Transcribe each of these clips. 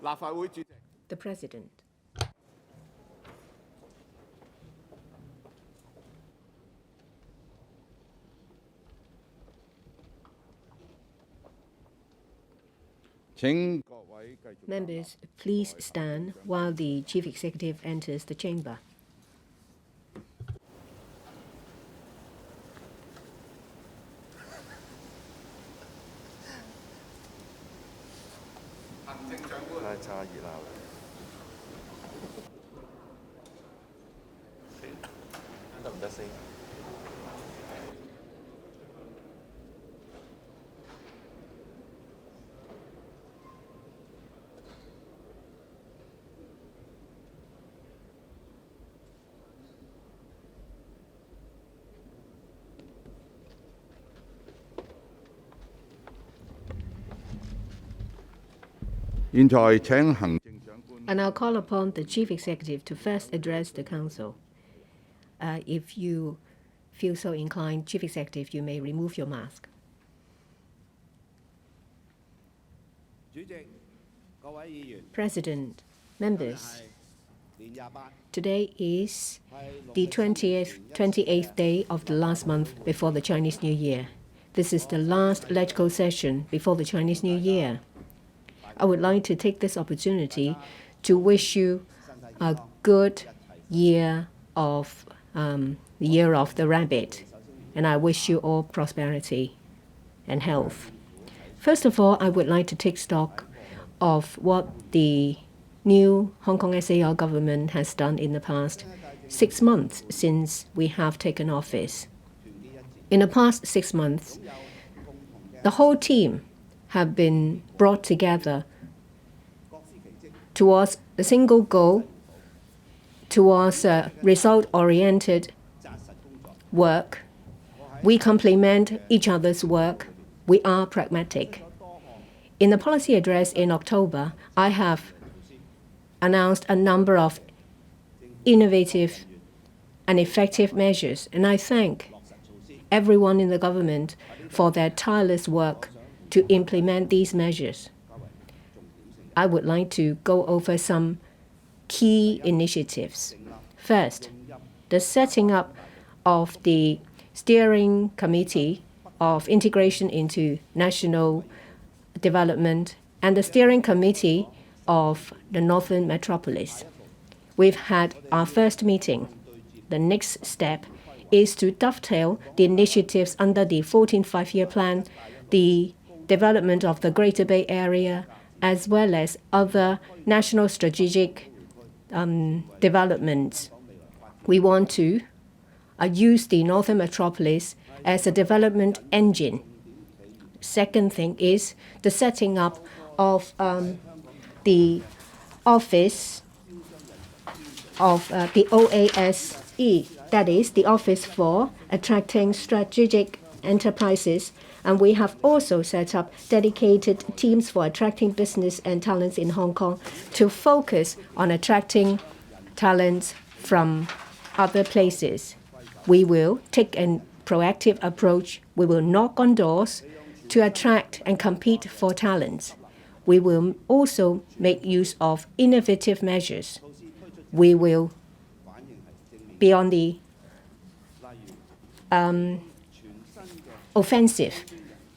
The President. Members, please stand while the Chief Executive enters the chamber. And I'll call upon the Chief Executive to first address the Council. If you feel so inclined, Chief Executive, you may remove your mask. President, members, today is the 28th day of the last month before the Chinese New Year. This is the last legislative session before the Chinese New Year. I would like to take this opportunity to wish you a good year of the year of the rabbit, and I wish you all prosperity and health. First of all, I would like to take stock of what the new Hong Kong SAR government has done in the past 6 months since we have taken office. In the past 6 months, the whole team have been brought together towards a single goal, towards a result-oriented work. We complement each other's work. We are pragmatic. In the policy address in October, I have announced a number of innovative and effective measures, and I thank everyone in the government for their tireless work to implement these measures. I would like to go over some key initiatives. First, the setting up of the Steering Committee of Integration into National Development and the Steering Committee of the Northern Metropolis. We've had our first meeting. The next step is to dovetail the initiatives under the 14th Five-Year Plan, the development of the Greater Bay Area, as well as other national strategic developments. We want to use the Northern Metropolis as a development engine. Second thing is the setting up of the office of the OASE, that is the Office for Attracting Strategic Enterprises, and we have also set up dedicated teams for attracting business and talents in Hong Kong to focus on attracting talents from other places. We will take a proactive approach. We will knock on doors to attract and compete for talents. We will also make use of innovative measures. We will be on the offensive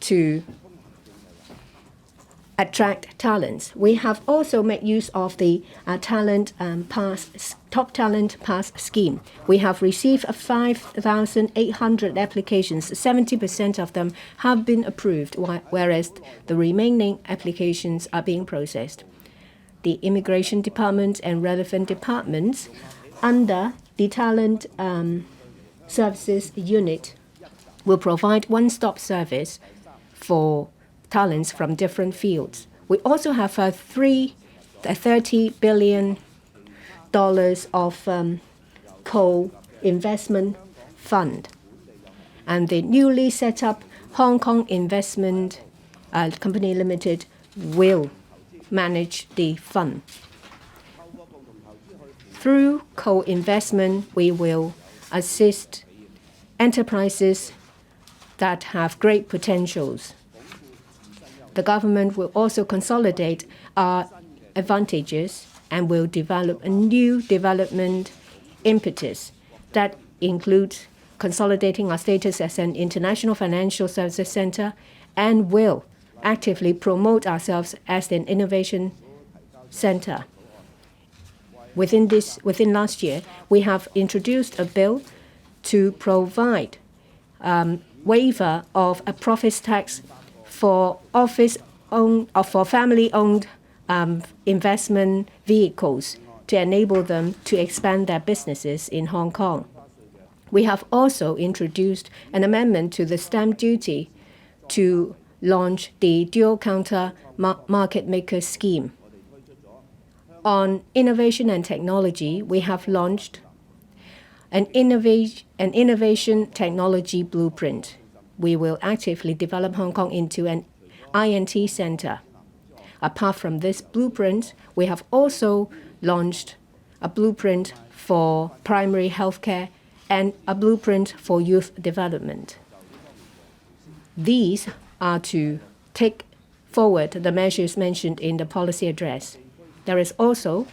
to attract talents. We have also made use of the Top Talent Pass scheme. We have received 5,800 applications. 70% of them have been approved, whereas the remaining applications are being processed. The Immigration Department and relevant departments under the Talent Services Unit will provide one-stop service for talents from different fields. We also have $30 billion of co-investment fund. And the newly set up Hong Kong Investment Company Limited will manage the fund. Through co-investment, we will assist enterprises that have great potentials. The government will also consolidate our advantages and will develop a new development impetus that includes consolidating our status as an international financial services center and will actively promote ourselves as an innovation center. Within last year, we have introduced a bill to provide waiver of a profits tax for family-owned investment vehicles to enable them to expand their businesses in Hong Kong. We have also introduced an amendment to the stamp duty to launch the dual counter market maker scheme. On innovation and technology, we have launched an innovation technology blueprint. We will actively develop Hong Kong into an INT center. Apart from this blueprint, we have also launched a blueprint for primary healthcare and a blueprint for youth development. These are to take forward the measures mentioned in the policy address. There is also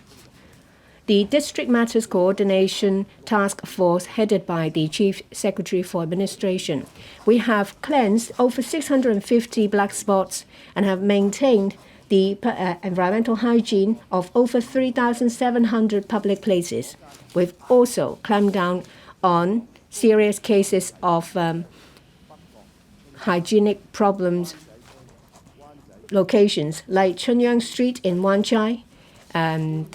the District Matters Coordination Task Force headed by the Chief Secretary for Administration. We have cleansed over 650 black spots and have maintained the environmental hygiene of over 3,700 public places. We've also clamped down on serious cases of hygienic problems locations like Chunyang Street in Wan Chai and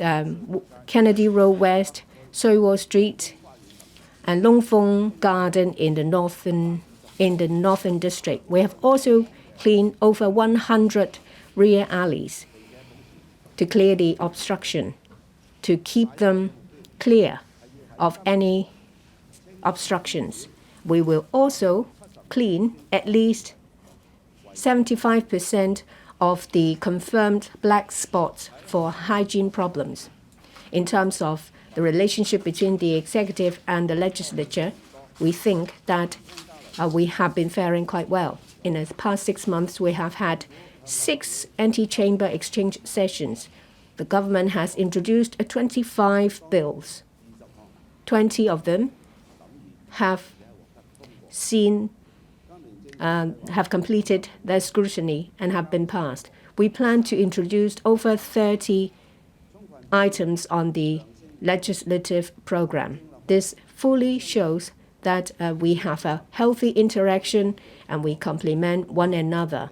Kennedy Road West, Sui Wo Street, and Long Fong Garden in the northern district. We have also cleaned over 100 rear alleys to clear the obstruction, to keep them clear of any obstructions. We will also clean at least 75% of the confirmed black spots for hygiene problems. In terms of the relationship between the executive and the legislature, we think that we have been faring quite well. In the past 6 months, we have had 6 anti-chamber exchange sessions. The government has introduced 25 bills. 20 of them have completed their scrutiny and have been passed. We plan to introduce over 30 items on the legislative program. This fully shows that we have a healthy interaction and we complement one another.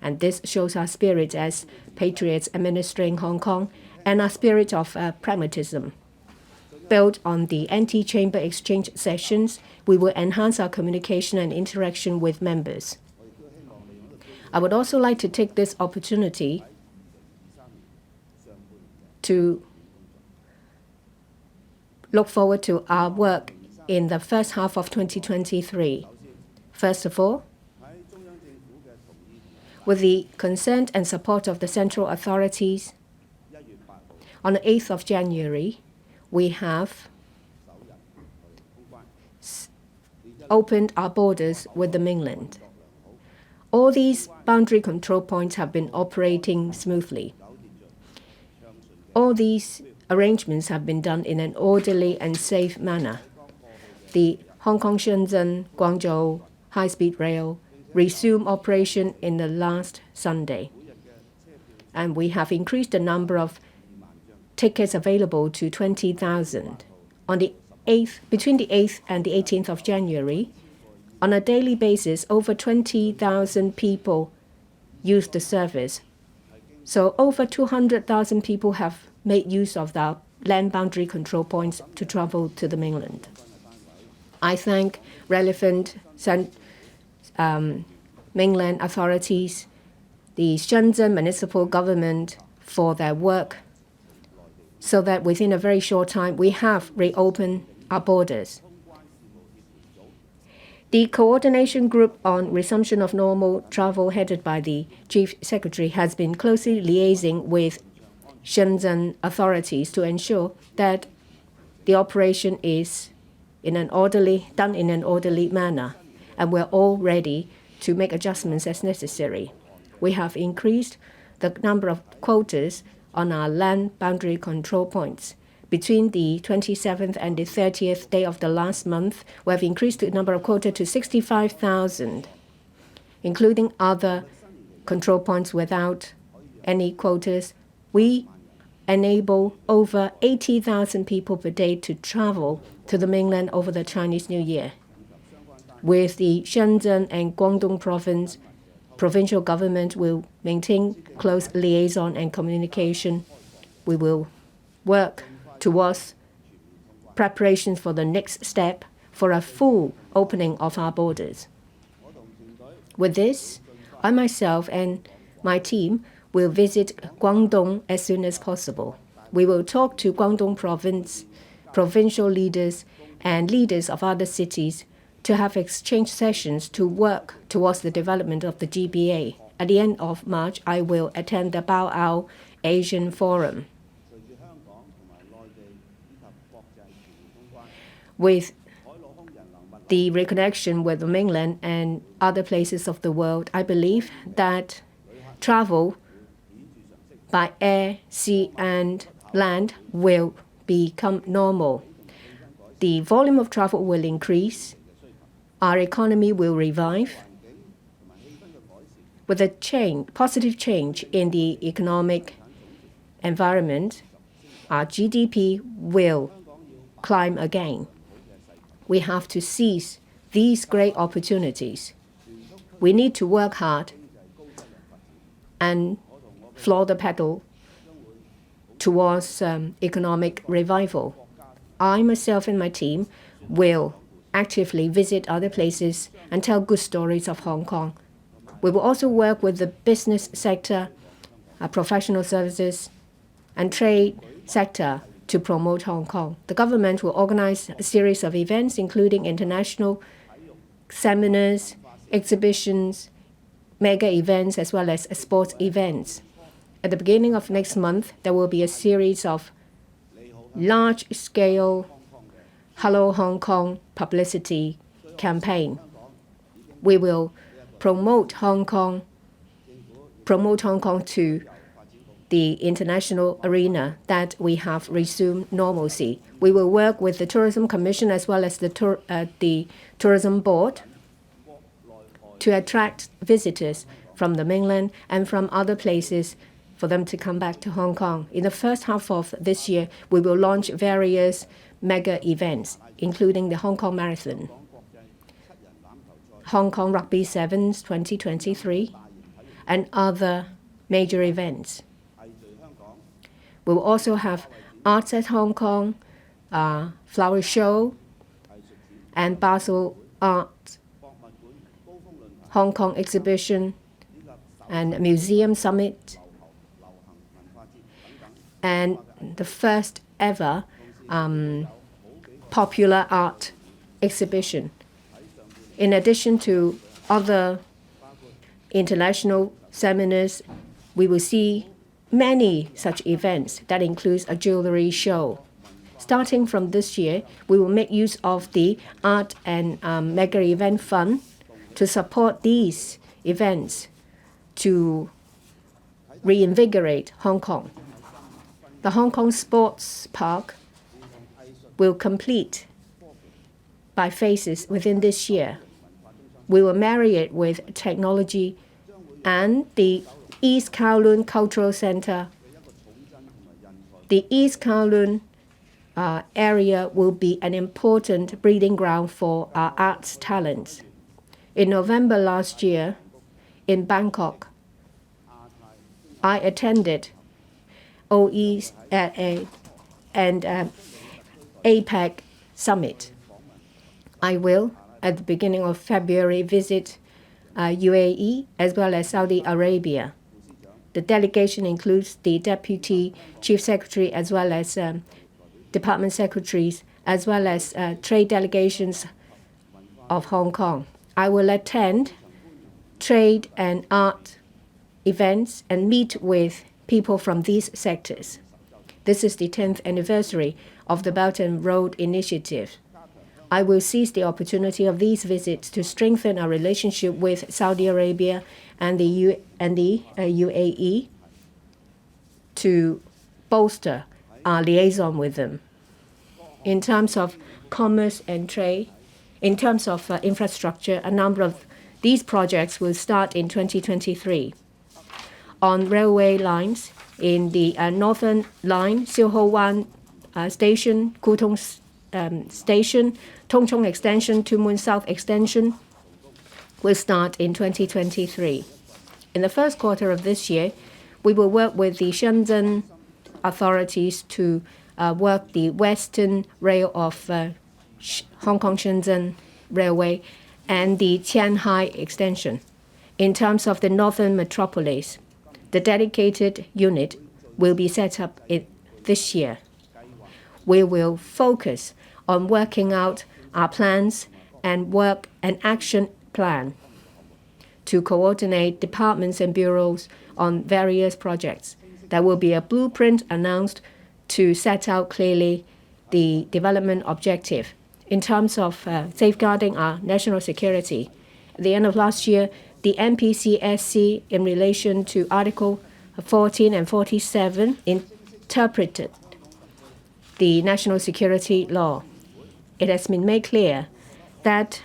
And this shows our spirit as patriots administering Hong Kong and our spirit of pragmatism. Built on the anti-chamber exchange sessions, we will enhance our communication and interaction with members. I would also like to take this opportunity to look forward to our work in the first half of 2023. First of all, with the consent and support of the central authorities, on the 8th of January, we have opened our borders with the mainland. All these boundary control points have been operating smoothly. All these arrangements have been done in an orderly and safe manner. The Hong Kong-Shenzhen-Guangzhou high-speed rail resumed operation in the last Sunday. And we have increased the number of tickets available to 20,000. Between the 8th and the 18th of January, on a daily basis, over 20,000 people used the service. So over 200,000 people have made use of the land boundary control points to travel to the mainland. I thank relevant mainland authorities, the Shenzhen municipal government for their work, so that within a very short time we have reopened our borders. The coordination group on resumption of normal travel headed by the Chief Secretary has been closely liaising with Shenzhen authorities to ensure that the operation is done in an orderly manner, and we're all ready to make adjustments as necessary. We have increased the number of quotas on our land boundary control points. Between the 27th and the 30th day of the last month, we have increased the number of quota to 65,000, including other control points without any quotas. We enable over 80,000 people per day to travel to the mainland over the Chinese New Year. With the Shenzhen and Guangdong province, provincial government will maintain close liaison and communication. We will work towards preparations for the next step for a full opening of our borders. With this, I myself and my team will visit Guangdong as soon as possible. We will talk to Guangdong province, provincial leaders, and leaders of other cities to have exchange sessions to work towards the development of the GBA. At the end of March, I will attend the Bao'ao Asian Forum. With the reconnection with the mainland and other places of the world, I believe that travel by air, sea, and land will become normal. The volume of travel will increase. Our economy will revive. With a positive change in the economic environment, our GDP will climb again. We have to seize these great opportunities. We need to work hard and floor the pedal towards economic revival. I myself and my team will actively visit other places and tell good stories of Hong Kong. We will also work with the business sector, professional services, and trade sector to promote Hong Kong. The government will organize a series of events, including international seminars, exhibitions, mega events, as well as sports events. At the beginning of next month, there will be a series of large-scale Hello Hong Kong publicity campaign. We will promote Hong Kong to the international arena that we have resumed normalcy. We will work with the Tourism Commission as well as the Tourism Board to attract visitors from the mainland and from other places for them to come back to Hong Kong. In the first half of this year, we will launch various mega events, including the Hong Kong Marathon, Hong Kong Rugby Sevens 2023, and other major events. We will also have Arts at Hong Kong, Flower Show, and Basel Art, Hong Kong Exhibition, and Museum Summit, and the first ever popular art exhibition. In addition to other international seminars, we will see many such events that includes a jewelry show. Starting from this year, we will make use of the art and mega event fund to support these events to reinvigorate Hong Kong. The Hong Kong Sports Park will complete by phases within this year. We will marry it with technology, and the East Kowloon Cultural Center. The East Kowloon area will be an important breeding ground for our arts talents. In November last year, in Bangkok, I attended OEA and APEC Summit. I will, at the beginning of February, visit UAE as well as Saudi Arabia. The delegation includes the Deputy Chief Secretary as well as Department Secretaries, as well as trade delegations of Hong Kong. I will attend trade and art events and meet with people from these sectors. This is the 10th anniversary of the Belt and Road Initiative. I will seize the opportunity of these visits to strengthen our relationship with Saudi Arabia and the UAE to bolster our liaison with them. In terms of commerce and trade, in terms of infrastructure, a number of these projects will start in 2023. On railway lines, in the Northern Line, Silho Station, Kutong Station, Tongchong Extension, Tumun South Extension will start in 2023. In the first quarter of this year, we will work with the Shenzhen authorities to work the Western Rail of Hong Kong-Shenzhen Railway and the Qianhai Extension. In terms of the Northern Metropolis, the dedicated unit will be set up this year. We will focus on working out our plans and work an action plan to coordinate departments and bureaus on various projects. There will be a blueprint announced to set out clearly the development objective. In terms of safeguarding our national security, at the end of last year, the MPCSC, in relation to Article 14 and 47, interpreted the national security law. It has been made clear that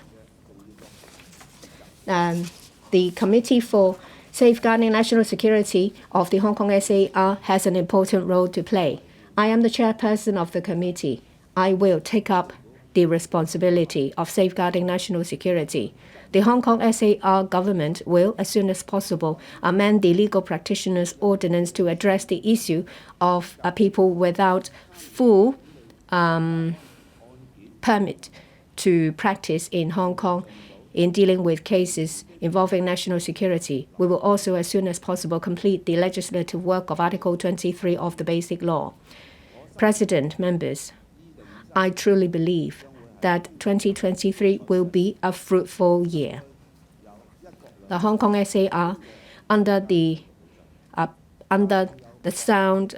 the Committee for Safeguarding National Security of the Hong Kong SAR has an important role to play. I am the chairperson of the committee. I will take up the responsibility of safeguarding national security. The Hong Kong SAR government will, as soon as possible, amend the legal practitioners' ordinance to address the issue of people without full permit to practice in Hong Kong in dealing with cases involving national security. We will also, as soon as possible, complete the legislative work of Article 23 of the Basic Law. President, members, I truly believe that 2023 will be a fruitful year. The Hong Kong SAR, under the sound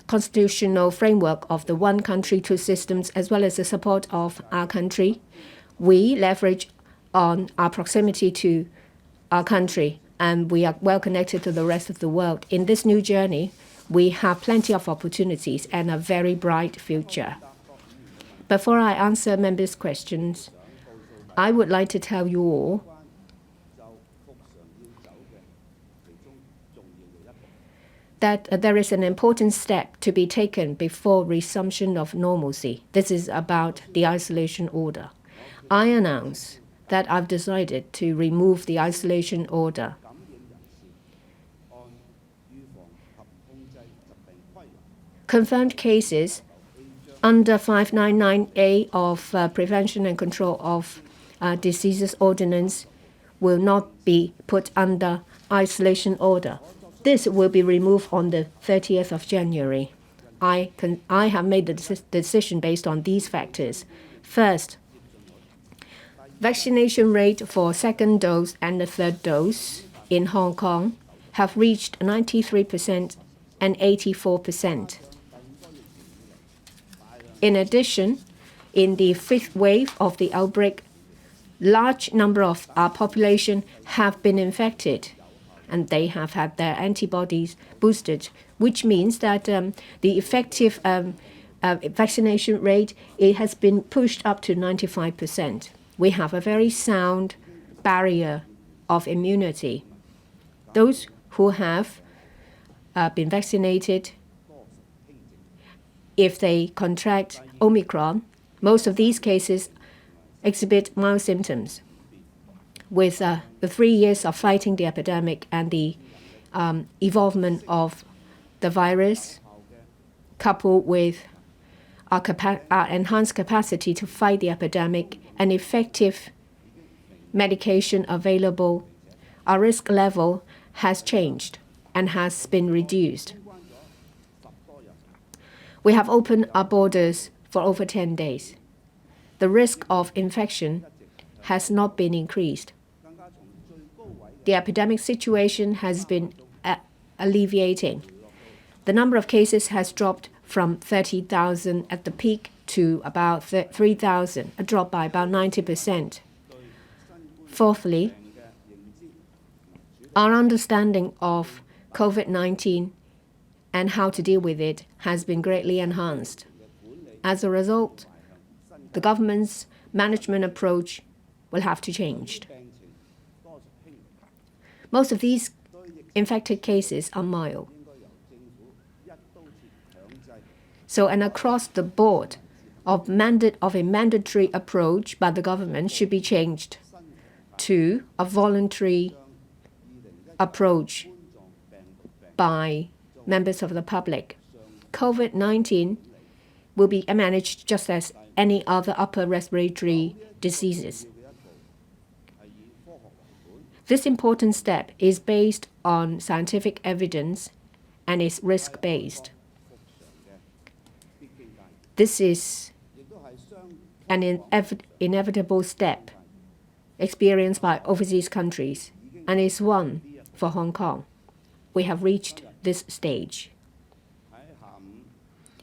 constitutional framework of the one country, two systems, as well as the support of our country, we leverage on our proximity to our country, and we are well connected to the rest of the world. In this new journey, we have plenty of opportunities and a very bright future. Before I answer members' questions, I would like to tell you all that there is an important step to be taken before resumption of normalcy. This is about the isolation order. I announce that I've decided to remove the isolation order. Confirmed cases under 599A of Prevention and Control of Diseases Ordinance will not be put under isolation order. This will be removed on the 30th of January. I have made the decision based on these factors. First, vaccination rate for second dose and the third dose in Hong Kong have reached 93% and 84%. In addition, in the fifth wave of the outbreak, large number of our population have been infected, and they have had their antibodies boosted, which means that the effective vaccination rate, it has been pushed up to 95%. We have a very sound barrier of immunity. Those who have been vaccinated, if they contract Omicron, most of these cases exhibit mild symptoms. With the 3 years of fighting the epidemic and the evolvement of the virus, coupled with our enhanced capacity to fight the epidemic and effective medication available, our risk level has changed and has been reduced. We have opened our borders for over 10 days. The risk of infection has not been increased. The epidemic situation has been alleviating. The number of cases has dropped from 30,000 at the peak to about 3,000, a drop by about 90%. Fourthly, our understanding of COVID-19 and how to deal with it has been greatly enhanced. As a result, the government's management approach will have to change. Most of these infected cases are mild. So an across-the-board of a mandatory approach by the government should be changed to a voluntary approach by members of the public. COVID-19 will be managed just as any other upper respiratory diseases. This important step is based on scientific evidence and is risk-based. This is an inevitable step experienced by overseas countries and is one for Hong Kong. We have reached this stage.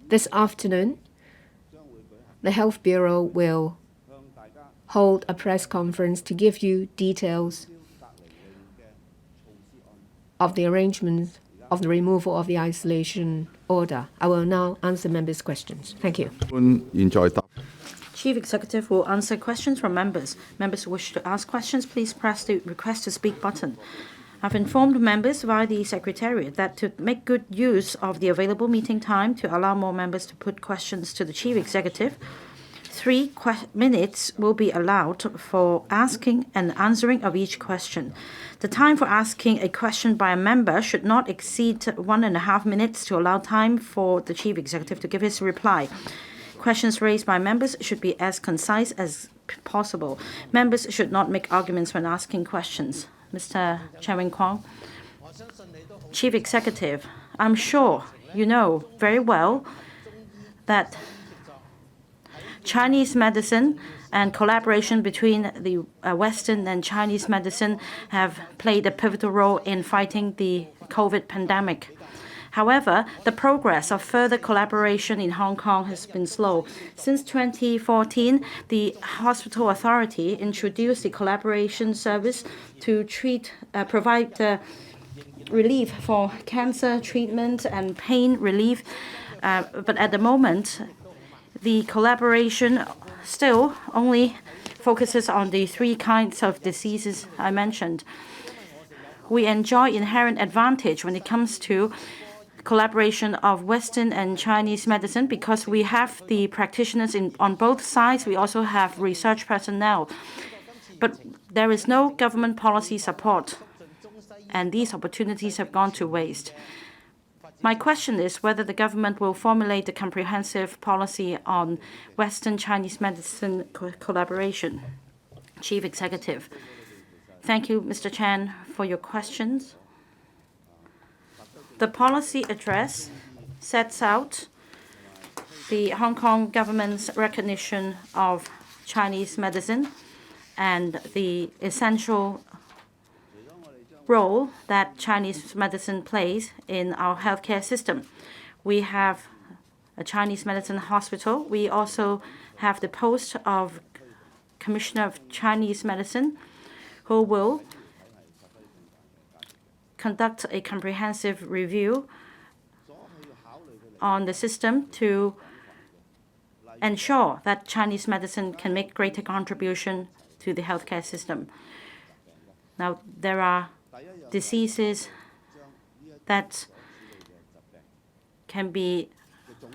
This afternoon, the Health Bureau will hold a press conference to give you details of the arrangements of the removal of the isolation order. I will now answer members' questions. Thank you. Chief Executive will answer questions from members. Members who wish to ask questions, please press the Request to Speak button. I've informed members via the Secretariat that to make good use of the available meeting time to allow more members to put questions to the Chief Executive, 3 minutes will be allowed for asking and answering of each question. The time for asking a question by a member should not exceed 1.5 minutes to allow time for the Chief Executive to give his reply. Questions raised by members should be as concise as possible. Members should not make arguments when asking questions. Mr. Chen Wing-kwong, Chief Executive, I'm sure you know very well that Chinese medicine and collaboration between the Western and Chinese medicine have played a pivotal role in fighting the COVID pandemic. However, the progress of further collaboration in Hong Kong has been slow. Since 2014, the Hospital Authority introduced the collaboration service to provide relief for cancer treatment and pain relief. But at the moment, the collaboration still only focuses on the 3 kinds of diseases I mentioned. We enjoy inherent advantage when it comes to collaboration of Western and Chinese medicine because we have the practitioners on both sides. We also have research personnel. But there is no government policy support, and these opportunities have gone to waste. My question is whether the government will formulate a comprehensive policy on Western Chinese medicine collaboration. Chief Executive. Thank you, Mr. Chan, for your questions. The policy address sets out the Hong Kong government's recognition of Chinese medicine and the essential role that Chinese medicine plays in our healthcare system. We have a Chinese medicine hospital. We also have the post of Commissioner of Chinese Medicine, who will conduct a comprehensive review on the system to ensure that Chinese medicine can make greater contribution to the healthcare system. Now, there are diseases that can be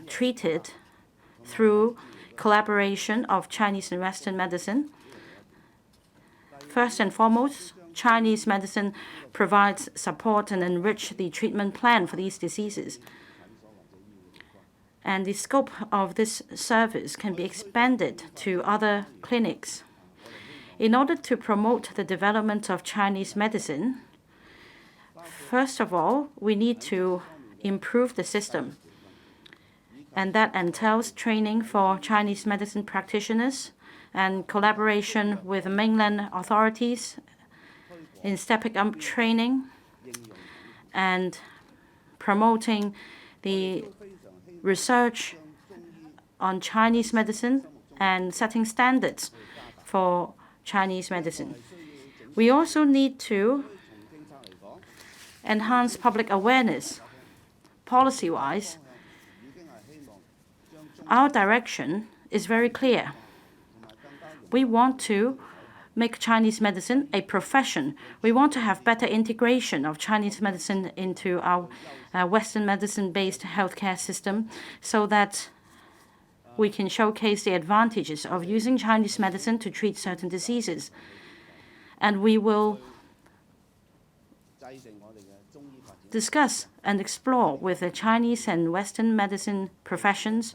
treated through collaboration of Chinese and Western medicine. First and foremost, Chinese medicine provides support and enrich the treatment plan for these diseases. And the scope of this service can be expanded to other clinics. In order to promote the development of Chinese medicine, first of all, we need to improve the system. And that entails training for Chinese medicine practitioners and collaboration with mainland authorities in stepping up training and promoting the research on Chinese medicine and setting standards for Chinese medicine. We also need to enhance public awareness policy-wise, our direction is very clear. We want to make Chinese medicine a profession. We want to have better integration of Chinese medicine into our Western medicine-based healthcare system so that we can showcase the advantages of using Chinese medicine to treat certain diseases. And we will discuss and explore with the Chinese and Western medicine professions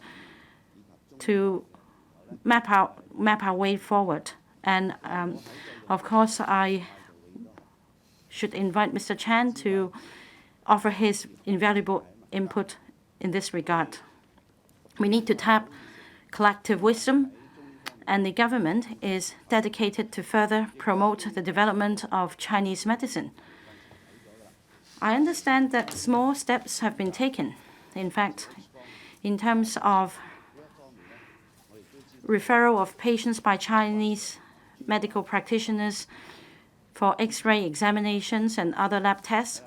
to map our way forward. And of course, I should invite Mr. Chan to offer his invaluable input in this regard. We need to tap collective wisdom, and the government is dedicated to further promote the development of Chinese medicine. I understand that small steps have been taken. In fact, in terms of referral of patients by Chinese medical practitioners for X-ray examinations and other lab tests,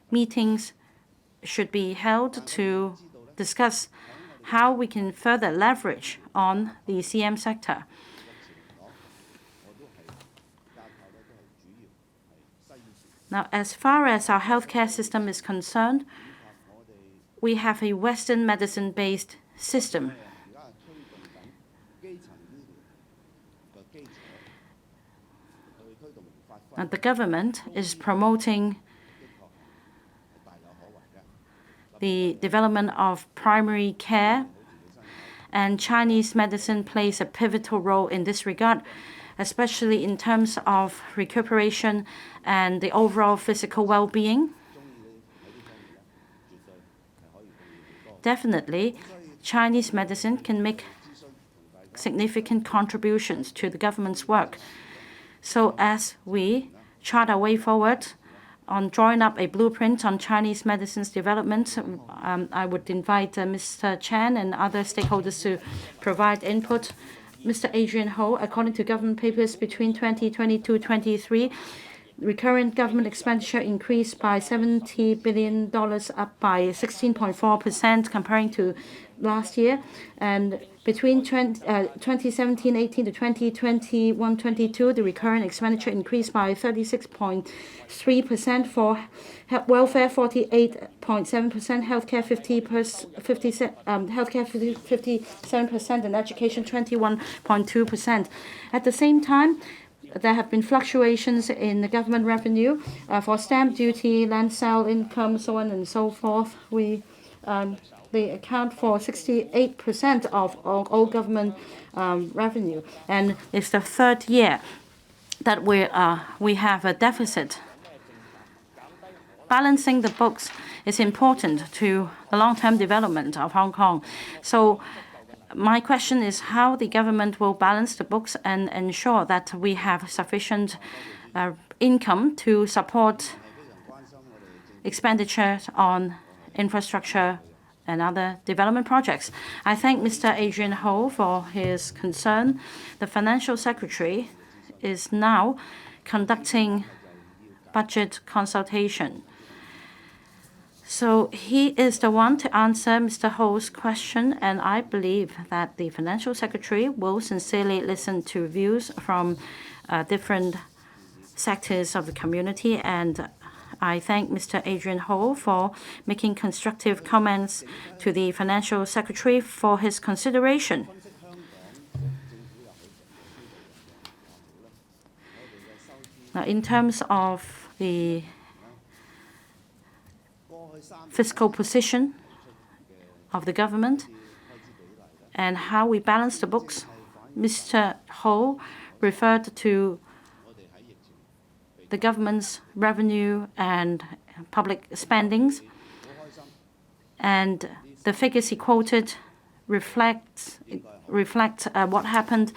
meetings should be held to discuss how we can further leverage on the CM sector. Now, as far as our healthcare system is concerned, we have a Western medicine-based system. And the government is promoting the development of primary care, and Chinese medicine plays a pivotal role in this regard, especially in terms of recuperation and the overall physical well-being. Definitely, Chinese medicine can make significant contributions to the government's work. So as we chart our way forward on drawing up a blueprint on Chinese medicine's development, I would invite Mr. Chan and other stakeholders to provide input. Mr. Adrian Ho, according to government papers between 2022-23, recurrent government expenditure increased by $70 billion, up by 16.4% comparing to last year. And between 2017-18 to 2021-22, the recurrent expenditure increased by 36.3% for welfare, 48.7%, healthcare 57%, and education 21.2%. At the same time, there have been fluctuations in the government revenue for stamp duty, land sale income, so on and so forth. They account for 68% of all government revenue, and it's the third year that we have a deficit. Balancing the books is important to the long-term development of Hong Kong. So my question is how the government will balance the books and ensure that we have sufficient income to support expenditure on infrastructure and other development projects. I thank Mr. Adrian Ho for his concern. The Financial Secretary is now conducting budget consultation. So he is the one to answer Mr. Ho's question, and I believe that the Financial Secretary will sincerely listen to views from different sectors of the community, and I thank Mr. Adrian Ho for making constructive comments to the Financial Secretary for his consideration. Now, in terms of the fiscal position of the government and how we balance the books, Mr. Ho referred to the government's revenue and public spendings, and the figures he quoted reflect what happened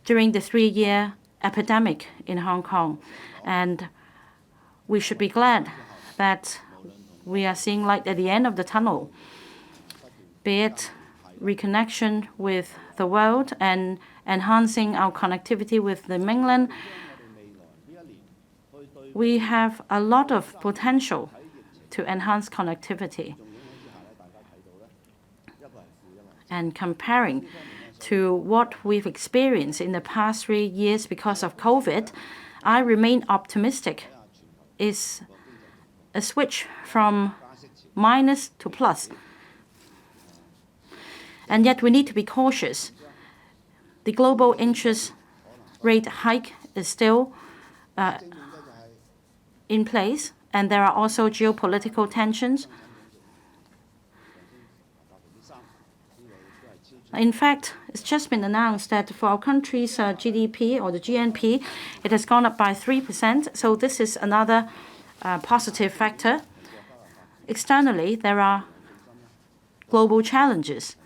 during the 3-year epidemic in Hong Kong, and we should be glad that we are seeing light at the end of the tunnel, be it reconnection with the world and enhancing our connectivity with the mainland. We have a lot of potential to enhance connectivity. And comparing to what we've experienced in the past 3 years because of COVID, I remain optimistic. It's a switch from minus to plus. And yet we need to be cautious. The global interest rate hike is still in place, and there are also geopolitical tensions. In fact, it's just been announced that for our country's GDP or the GNP, it has gone up by 3%. So this is another positive factor. Externally, there are global challenges.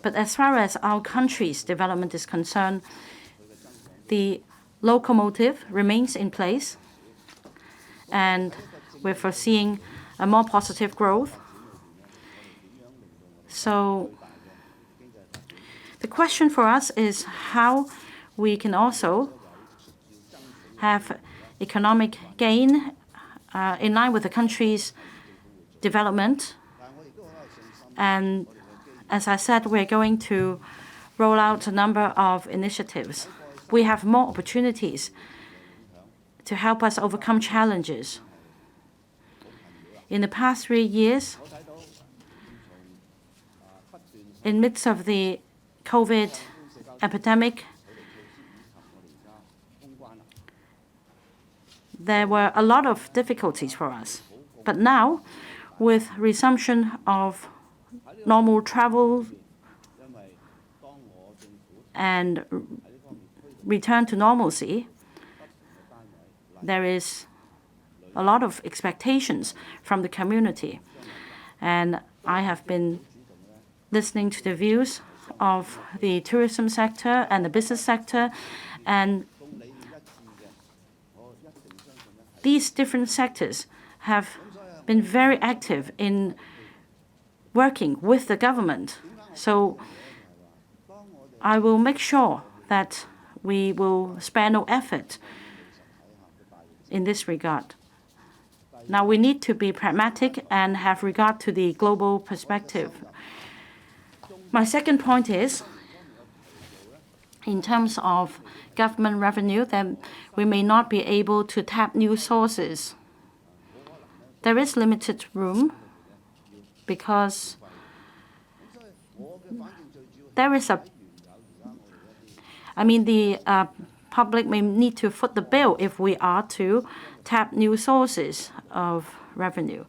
But as far as our country's development is concerned, the locomotive remains in place, and we're foreseeing a more positive growth. So the question for us is how we can also have economic gain in line with the country's development. And as I said, we're going to roll out a number of initiatives. We have more opportunities to help us overcome challenges. In the past 3 years, in midst of the COVID epidemic, there were a lot of difficulties for us. But now, with resumption of normal travel and return to normalcy, there is a lot of expectations from the community. And I have been listening to the views of the tourism sector and the business sector, and these different sectors have been very active in working with the government. So I will make sure that we will spare no effort in this regard. Now, we need to be pragmatic and have regard to the global perspective. My second point is, in terms of government revenue, then we may not be able to tap new sources. There is limited room because there is the public may need to foot the bill if we are to tap new sources of revenue.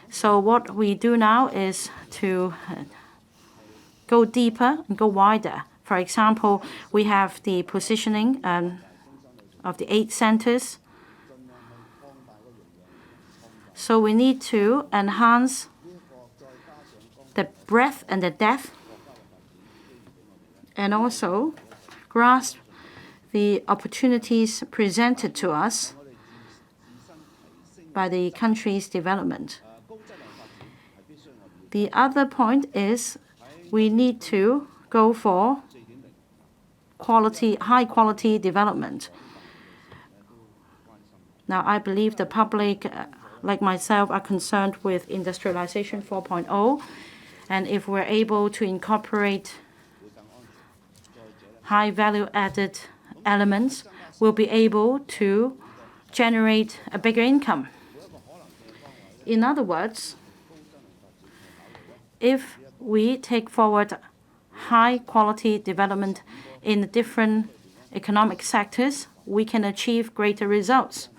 So what we do now is to go deeper and go wider. For example, we have the positioning of the 8 centers. So we need to enhance the breadth and the depth, and also grasp the opportunities presented to us by the country's development. The other point is we need to go for high quality development. Now, I believe the public, like myself, are concerned with industrialization 4.0, and if we're able to incorporate high value added elements, we'll be able to generate a bigger income. In other words, if we take forward high quality development in different economic sectors, we can achieve greater results.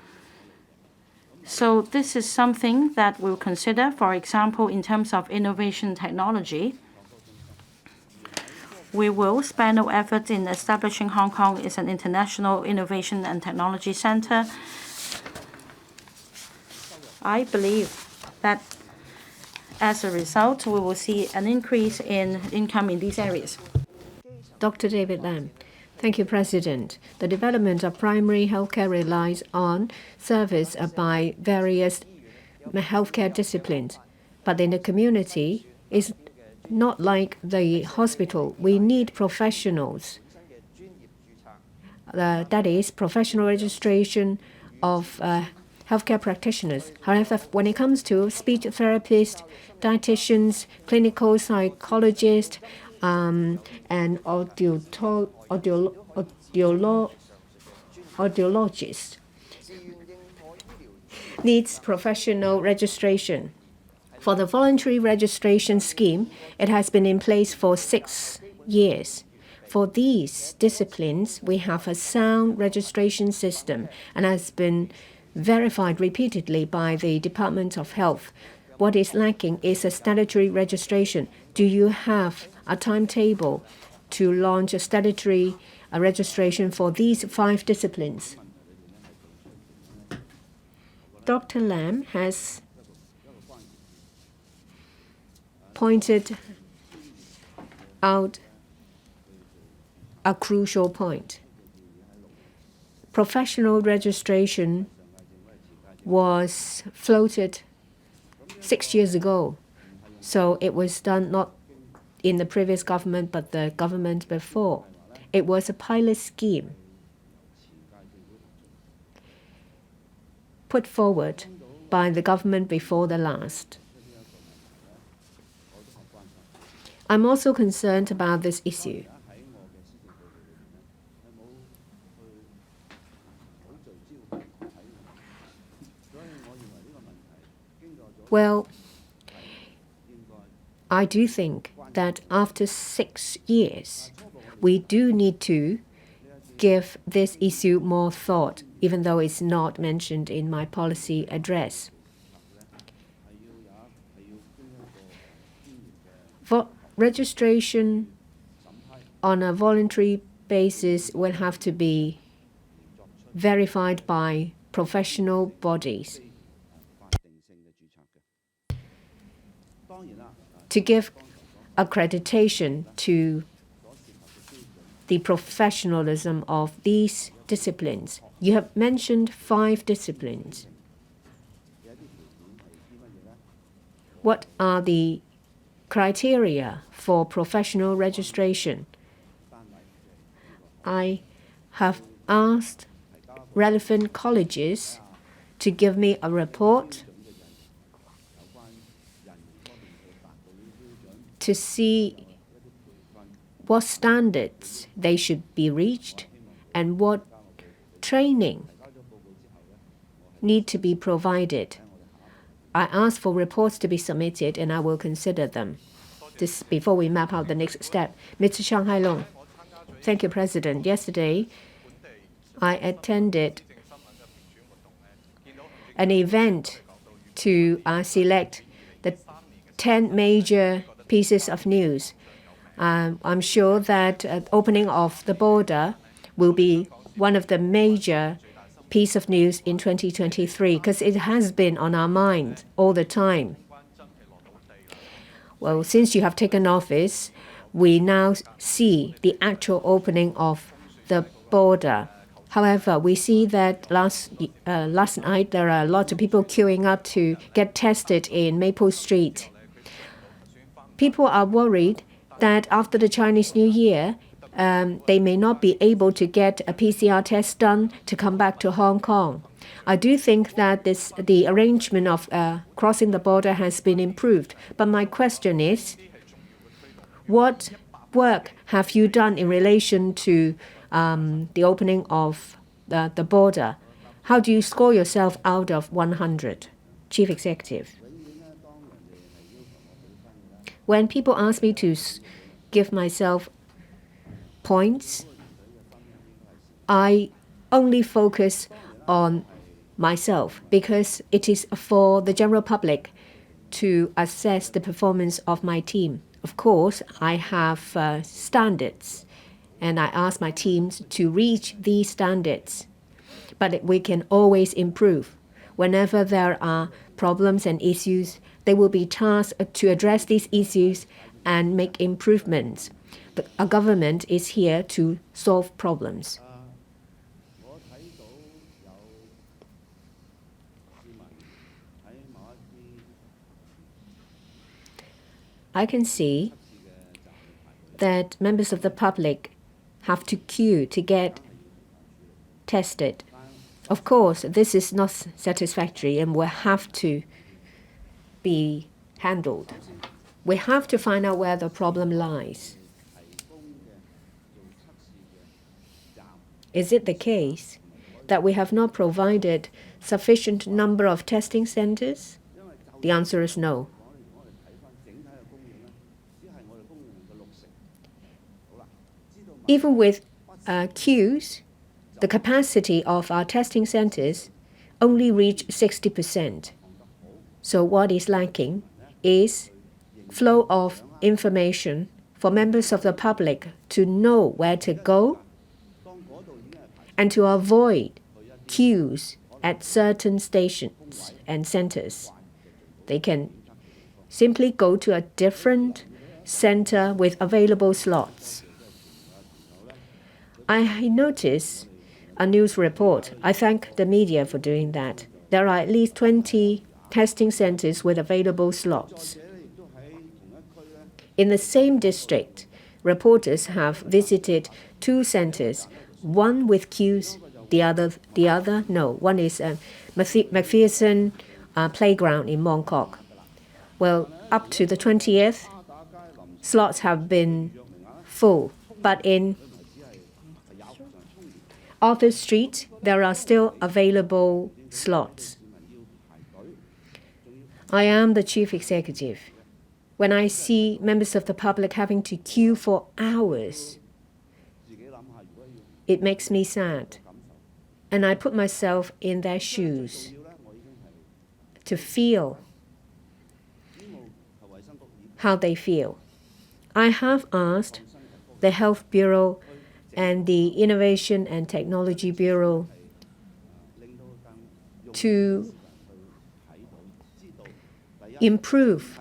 So this is something that we'll consider, for example, in terms of innovation technology. We will spare no effort in establishing Hong Kong as an international innovation and technology center. I believe that as a result, we will see an increase in income in these areas. Dr. David Lam. Thank you, President. The development of primary healthcare relies on service by various healthcare disciplines. But in the community, it's not like the hospital. We need professionals. That is, professional registration of healthcare practitioners. However, when it comes to speech therapists, dietitians, clinical psychologists, and audiologists, needs professional registration. For the voluntary registration scheme, it has been in place for 6 years. For these disciplines, we have a sound registration system and has been verified repeatedly by the Department of Health. What is lacking is a statutory registration. Do you have a timetable to launch a statutory registration for these 5 disciplines? Dr. Lam has pointed out a crucial point. Professional registration was floated 6 years ago. So it was done not in the previous government, but the government before. It was a pilot scheme put forward by the government before the last. I'm also concerned about this issue. Well, I do think that after 6 years, we do need to give this issue more thought, even though it's not mentioned in my policy address. Registration on a voluntary basis will have to be verified by professional bodies. To give accreditation to the professionalism of these disciplines. You have mentioned 5 disciplines. What are the criteria for professional registration? I have asked relevant colleges to give me a report to see what standards they should be reached and what training need to be provided. I asked for reports to be submitted and I will consider them. This before we map out the next step. Mr. Shanghai Long. Thank you, President. Yesterday, I attended an event to select the 10 major pieces of news. I'm sure that opening of the border will be one of the major piece of news in 2023 because it has been on our mind all the time. Well, since you have taken office, we now see the actual opening of the border. However, we see that last night there are a lot of people queuing up to get tested in Maple Street. People are worried that after the Chinese New Year, they may not be able to get a PCR test done to come back to Hong Kong. I do think that the arrangement of crossing the border has been improved. But my question is, what work have you done in relation to the opening of the border? How do you score yourself out of 100? Chief Executive. When people ask me to give myself points, I only focus on myself because it is for the general public to assess the performance of my team. Of course, I have standards, and I ask my teams to reach these standards. But we can always improve. Whenever there are problems and issues, they will be tasked to address these issues and make improvements. But a government is here to solve problems. I can see that members of the public have to queue to get tested. Of course, this is not satisfactory and will have to be handled. We have to find out where the problem lies. Is it the case that we have not provided sufficient number of testing centers? The answer is no. Even with queues, the capacity of our testing centers only reach 60%. So what is lacking is flow of information for members of the public to know where to go and to avoid queues at certain stations and centers. They can simply go to a different center with available slots. I noticed a news report. I thank the media for doing that. There are at least 20 testing centers with available slots. In the same district, reporters have visited 2 centers, one with queues, the other no. One is McPherson Playground in Mongkok. Well, up to the 20th, slots have been full, but in Arthur Street, there are still available slots. I am the chief executive. When I see members of the public having to queue for hours, it makes me sad. And I put myself in their shoes to feel how they feel. I have asked the Health Bureau and the Innovation and Technology Bureau to improve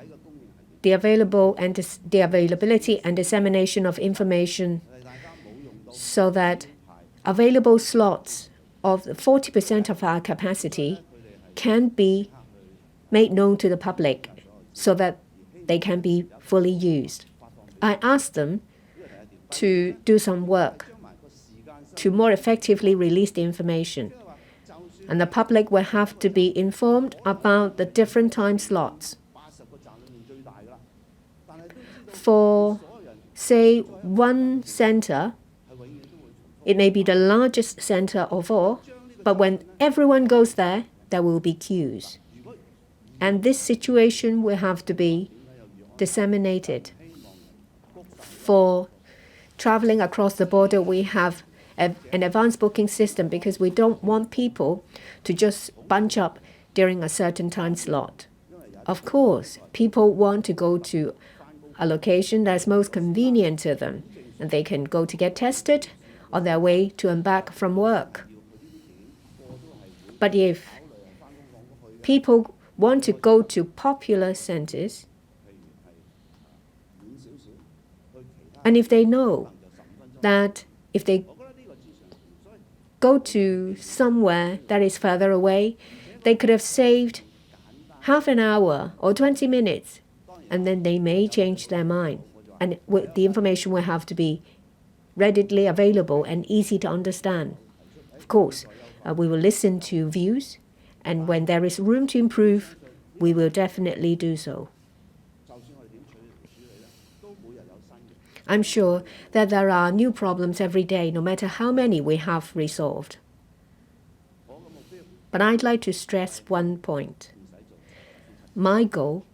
the availability and dissemination of information so that available slots of 40% of our capacity can be made known to the public so that they can be fully used. I asked them to do some work to more effectively release the information. And the public will have to be informed about the different time slots. For, say, one center, it may be the largest center of all, but when everyone goes there, there will be queues. And this situation will have to be disseminated. For traveling across the border, we have an advanced booking system because we don't want people to just bunch up during a certain time slot. Of course, people want to go to a location that's most convenient to them, and they can go to get tested on their way to and back from work. But if people want to go to popular centers, and if they know that if they go to somewhere that is further away, they could have saved half an hour or 20 minutes, and then they may change their mind. And the information will have to be readily available and easy to understand. Of course, we will listen to views, and when there is room to improve, we will definitely do so. I'm sure that there are new problems every day, no matter how many we have resolved. But I'd like to stress one point. My goal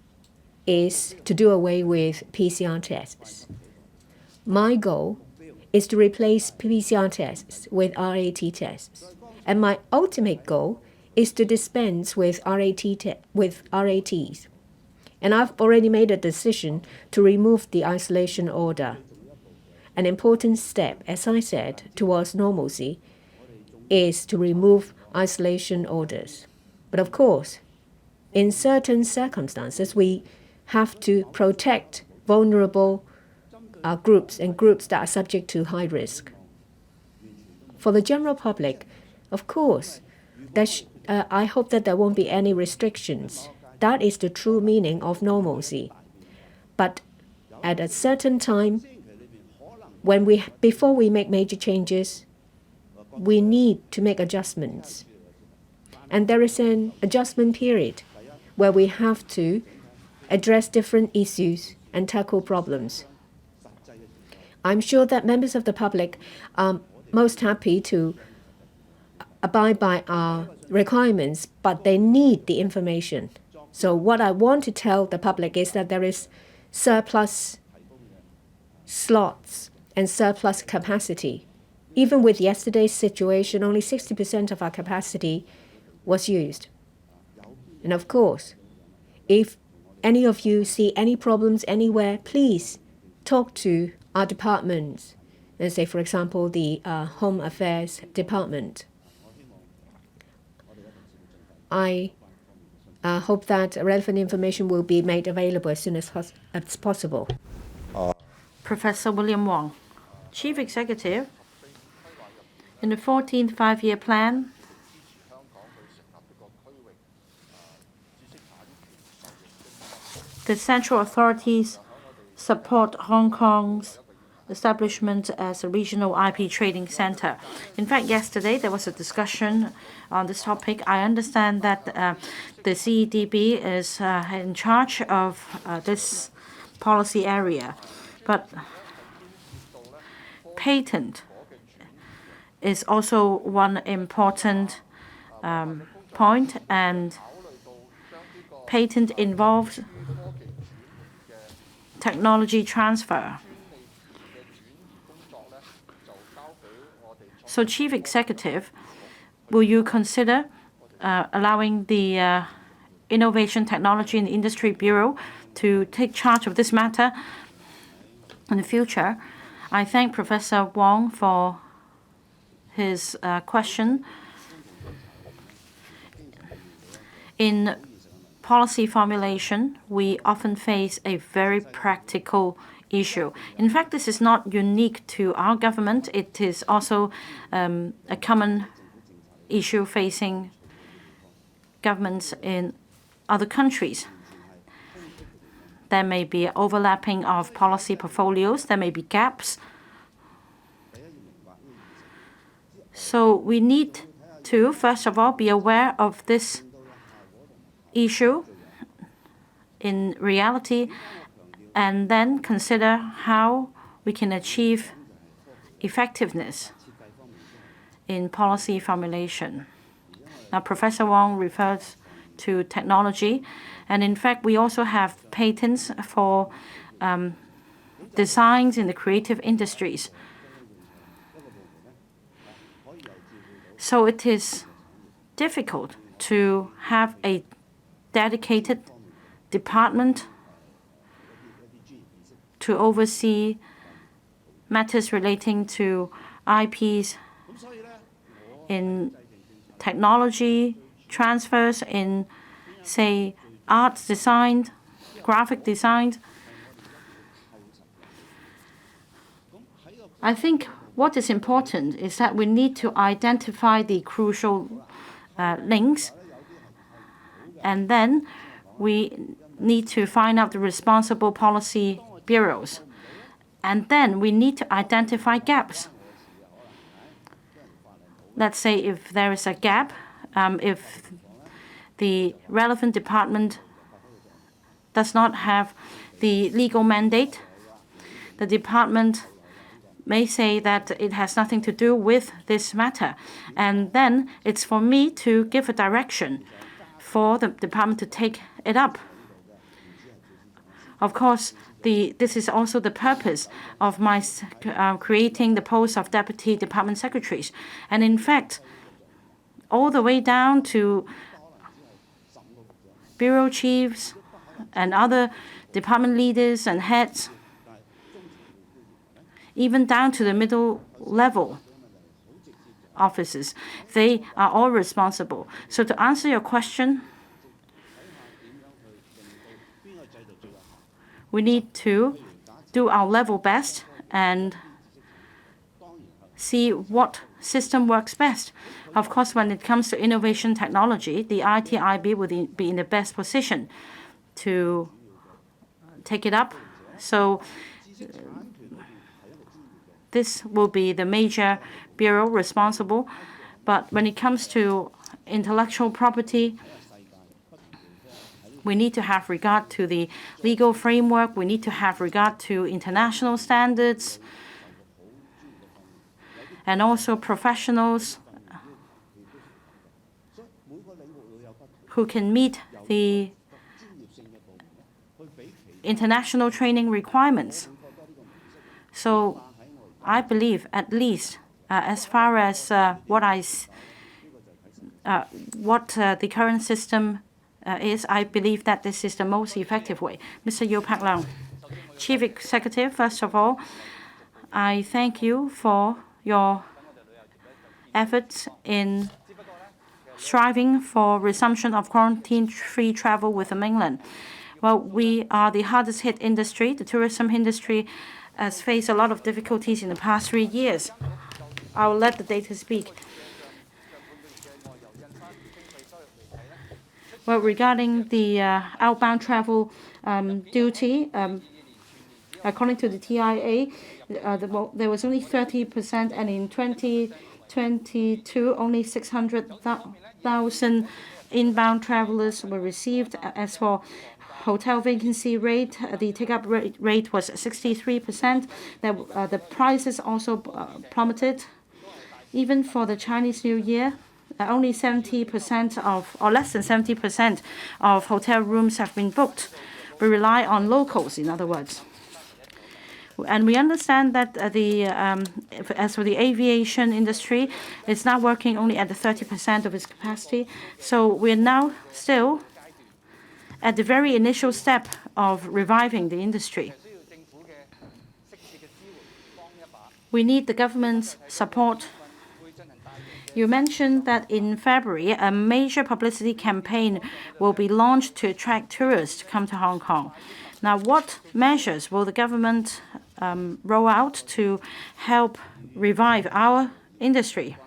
is to do away with PCR tests. My goal is to replace PCR tests with RAT tests. And my ultimate goal is to dispense with RATs. And I've already made a decision to remove the isolation order. An important step, as I said, towards normalcy is to remove isolation orders. But of course, in certain circumstances, we have to protect vulnerable groups and groups that are subject to high risk. For the general public, of course, I hope that there won't be any restrictions. That is the true meaning of normalcy. But at a certain time, before we make major changes, we need to make adjustments And there is an adjustment period where we have to address different issues and tackle problems. I'm sure that members of the public are most happy to abide by our requirements, but they need the information. So what I want to tell the public is that there is surplus slots and surplus capacity. Even with yesterday's situation, only 60% of our capacity was used. And of course, if any of you see any problems anywhere, please talk to our departments, and say, for example, the Home Affairs Department. I hope that relevant information will be made available as soon as possible. Professor William Wong, Chief Executive, in the 14th Five-Year Plan, the central authorities support Hong Kong's establishment as a regional IP trading center. In fact, yesterday there was a discussion on this topic. I understand that the CEDB is in charge of this policy area, but patent is also one important point, and patent involves technology transfer. So, Chief Executive, will you consider allowing the Innovation Technology and Industry Bureau to take charge of this matter in the future? I thank Professor Wong for his question. In policy formulation, we often face a very practical issue. In fact, this is not unique to our government. It is also a common issue facing governments in other countries. There may be overlapping of policy portfolios. There may be gaps. So we need to, first of all, be aware of this issue in reality, and then consider how we can achieve effectiveness in policy formulation. Now, Professor Wong refers to technology, and in fact, we also have patents for designs in the creative industries. So it is difficult to have a dedicated department to oversee matters relating to IPs in technology transfers, in, say, art design, graphic design. I think what is important is that we need to identify the crucial links, and then we need to find out the responsible policy bureaus. And then we need to identify gaps. Let's say if there is a gap, if the relevant department does not have the legal mandate, the department may say that it has nothing to do with this matter. And then it's for me to give a direction for the department to take it up. Of course, this is also the purpose of my creating the post of Deputy Department Secretaries. And in fact, all the way down to bureau chiefs and other department leaders and heads, even down to the middle level officers, they are all responsible. So to answer your question, we need to do our level best and see what system works best. Of course, when it comes to innovation technology, the ITIB will be in the best position to take it up. So this will be the major bureau responsible. But when it comes to intellectual property, we need to have regard to the legal framework. We need to have regard to international standards and also professionals who can meet the international training requirements. So I believe, at least as far as what the current system is, I believe that this is the most effective way. Mr. Yu Pak-lang, Chief Executive, first of all, I thank you for your efforts in striving for resumption of quarantine-free travel with the mainland. Well, we are the hardest hit industry. The tourism industry has faced a lot of difficulties in the past 3 years. I will let the data speak. Well, regarding the outbound travel duty, according to the TIA, there was only 30%, and in 2022, only 600,000 inbound travelers were received. As for hotel vacancy rate, the take-up rate was 63%. The prices also plummeted. Even for the Chinese New Year, only 70% or less than 70% of hotel rooms have been booked. We rely on locals, in other words. And we understand that as for the aviation industry, it's now working only at the 30% of its capacity. So we're now still at the very initial step of reviving the industry. We need the government's support. You mentioned that in February, a major publicity campaign will be launched to attract tourists to come to Hong Kong. Now, what measures will the government roll out to help revive our industry?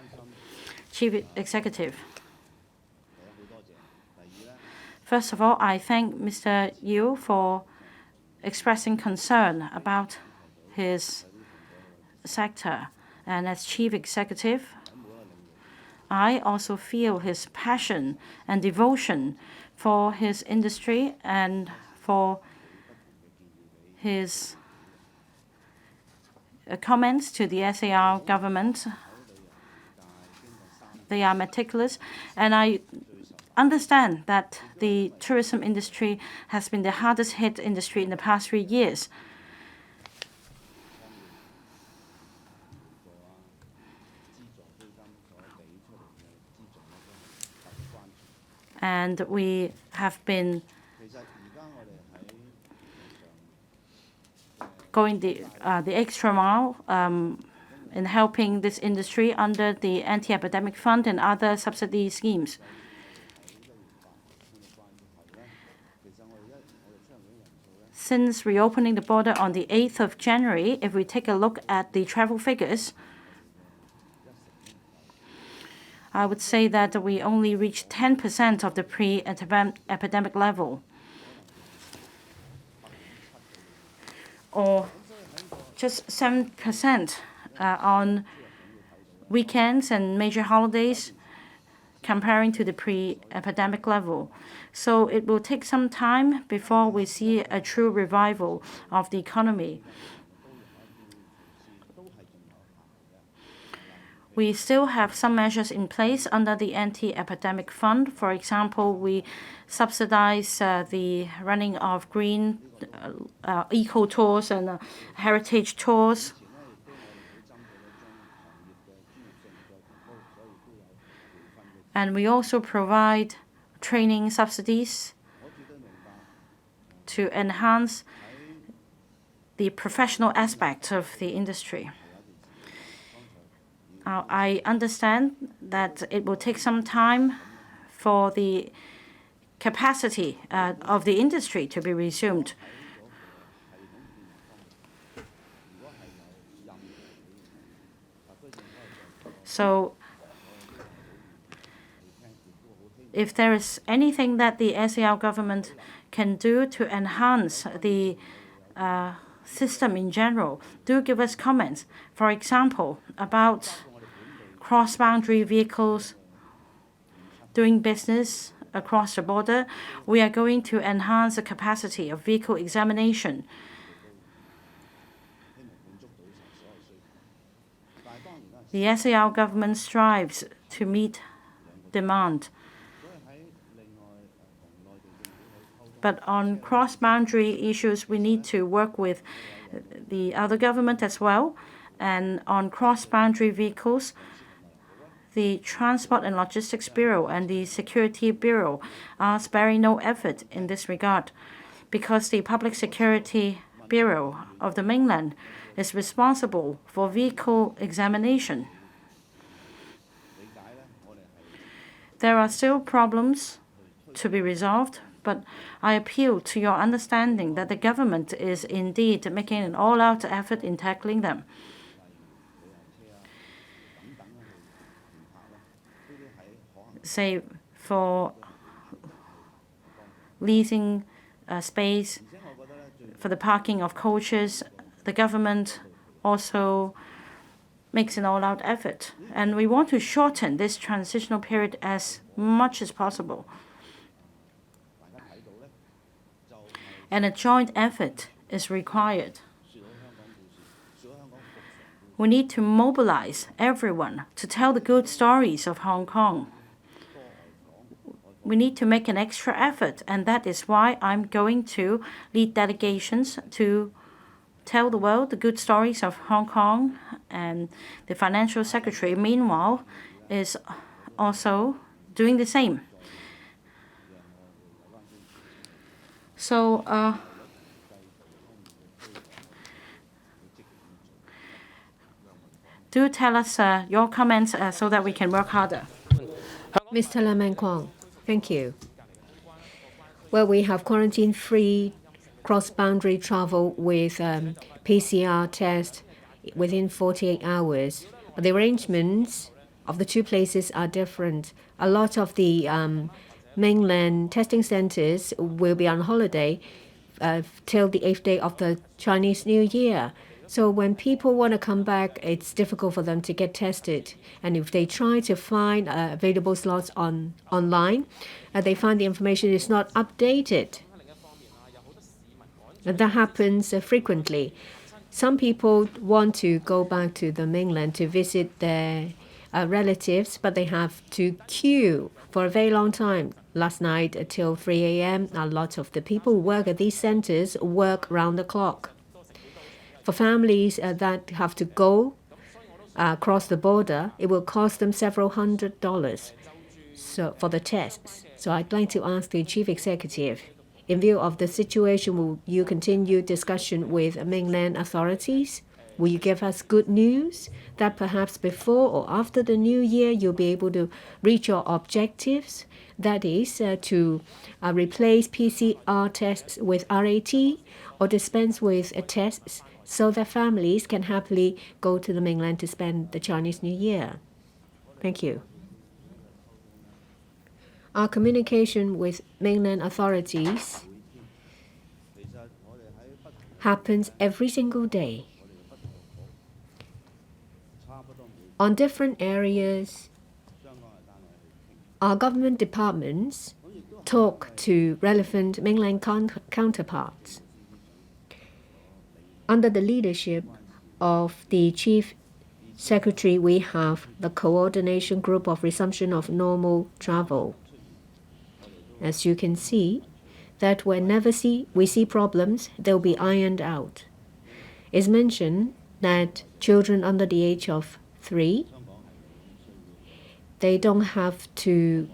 Chief Executive. First of all, I thank Mr. Yu for expressing concern about his sector. And as Chief Executive, I also feel his passion and devotion for his industry and for his comments to the SAR government. They are meticulous, and I understand that the tourism industry has been the hardest hit industry in the past 3 years. And we have been going the extra mile in helping this industry under the Anti-Epidemic Fund and other subsidy schemes. Since reopening the border on the 8th of January, if we take a look at the travel figures, I would say that we only reached 10% of the pre-epidemic level, or just 7% on weekends and major holidays, comparing to the pre-epidemic level. So it will take some time before we see a true revival of the economy. We still have some measures in place under the Anti-Epidemic Fund. For example, we subsidize the running of green eco tours and heritage tours. And we also provide training subsidies to enhance the professional aspect of the industry. I understand that it will take some time for the capacity of the industry to be resumed. So if there is anything that the SAR government can do to enhance the system in general, do give us comments. For example, about cross-boundary vehicles doing business across the border, we are going to enhance the capacity of vehicle examination. The SAR government strives to meet demand. But on cross-boundary issues, we need to work with the other government as well. And on cross-boundary vehicles, the Transport and Logistics Bureau and the Security Bureau are sparing no effort in this regard, because the Public Security Bureau of the mainland is responsible for vehicle examination. There are still problems to be resolved, but I appeal to your understanding that the government is indeed making an all-out effort in tackling them. Say, for leasing space for the parking of coaches, the government also makes an all-out effort. And we want to shorten this transitional period as much as possible. And a joint effort is required. We need to mobilize everyone to tell the good stories of Hong Kong. We need to make an extra effort, and that is why I'm going to lead delegations to tell the world the good stories of Hong Kong, and the Financial Secretary, meanwhile, is also doing the same. So, do tell us your comments so that we can work harder. Mr. Lam Kwong, thank you. Well, we have quarantine-free cross-boundary travel with PCR test within 48 hours. But the arrangements of the two places are different. A lot of the mainland testing centers will be on holiday till the 8th day of the Chinese New Year. So when people want to come back, it's difficult for them to get tested. And if they try to find available slots online, they find the information is not updated. And that happens frequently. Some people want to go back to the mainland to visit their relatives, but they have to queue for a very long time. Last night till 3 a.m., a lot of the people who work at these centers work round the clock. For families that have to go across the border, it will cost them several $100s for the tests. So I'd like to ask the Chief Executive, in view of the situation, will you continue discussion with mainland authorities? Will you give us good news that perhaps before or after the new year you'll be able to reach your objectives? That is, to replace PCR tests with RAT or dispense with tests so that families can happily go to the mainland to spend the Chinese New Year. Thank you. Our communication with mainland authorities happens every single day. On different areas, our government departments talk to relevant mainland counterparts. Under the leadership of the Chief Secretary, we have the Coordination Group of Resumption of Normal Travel. As you can see, that whenever we see problems, they'll be ironed out. It's mentioned that children under the age of 3, they don't have to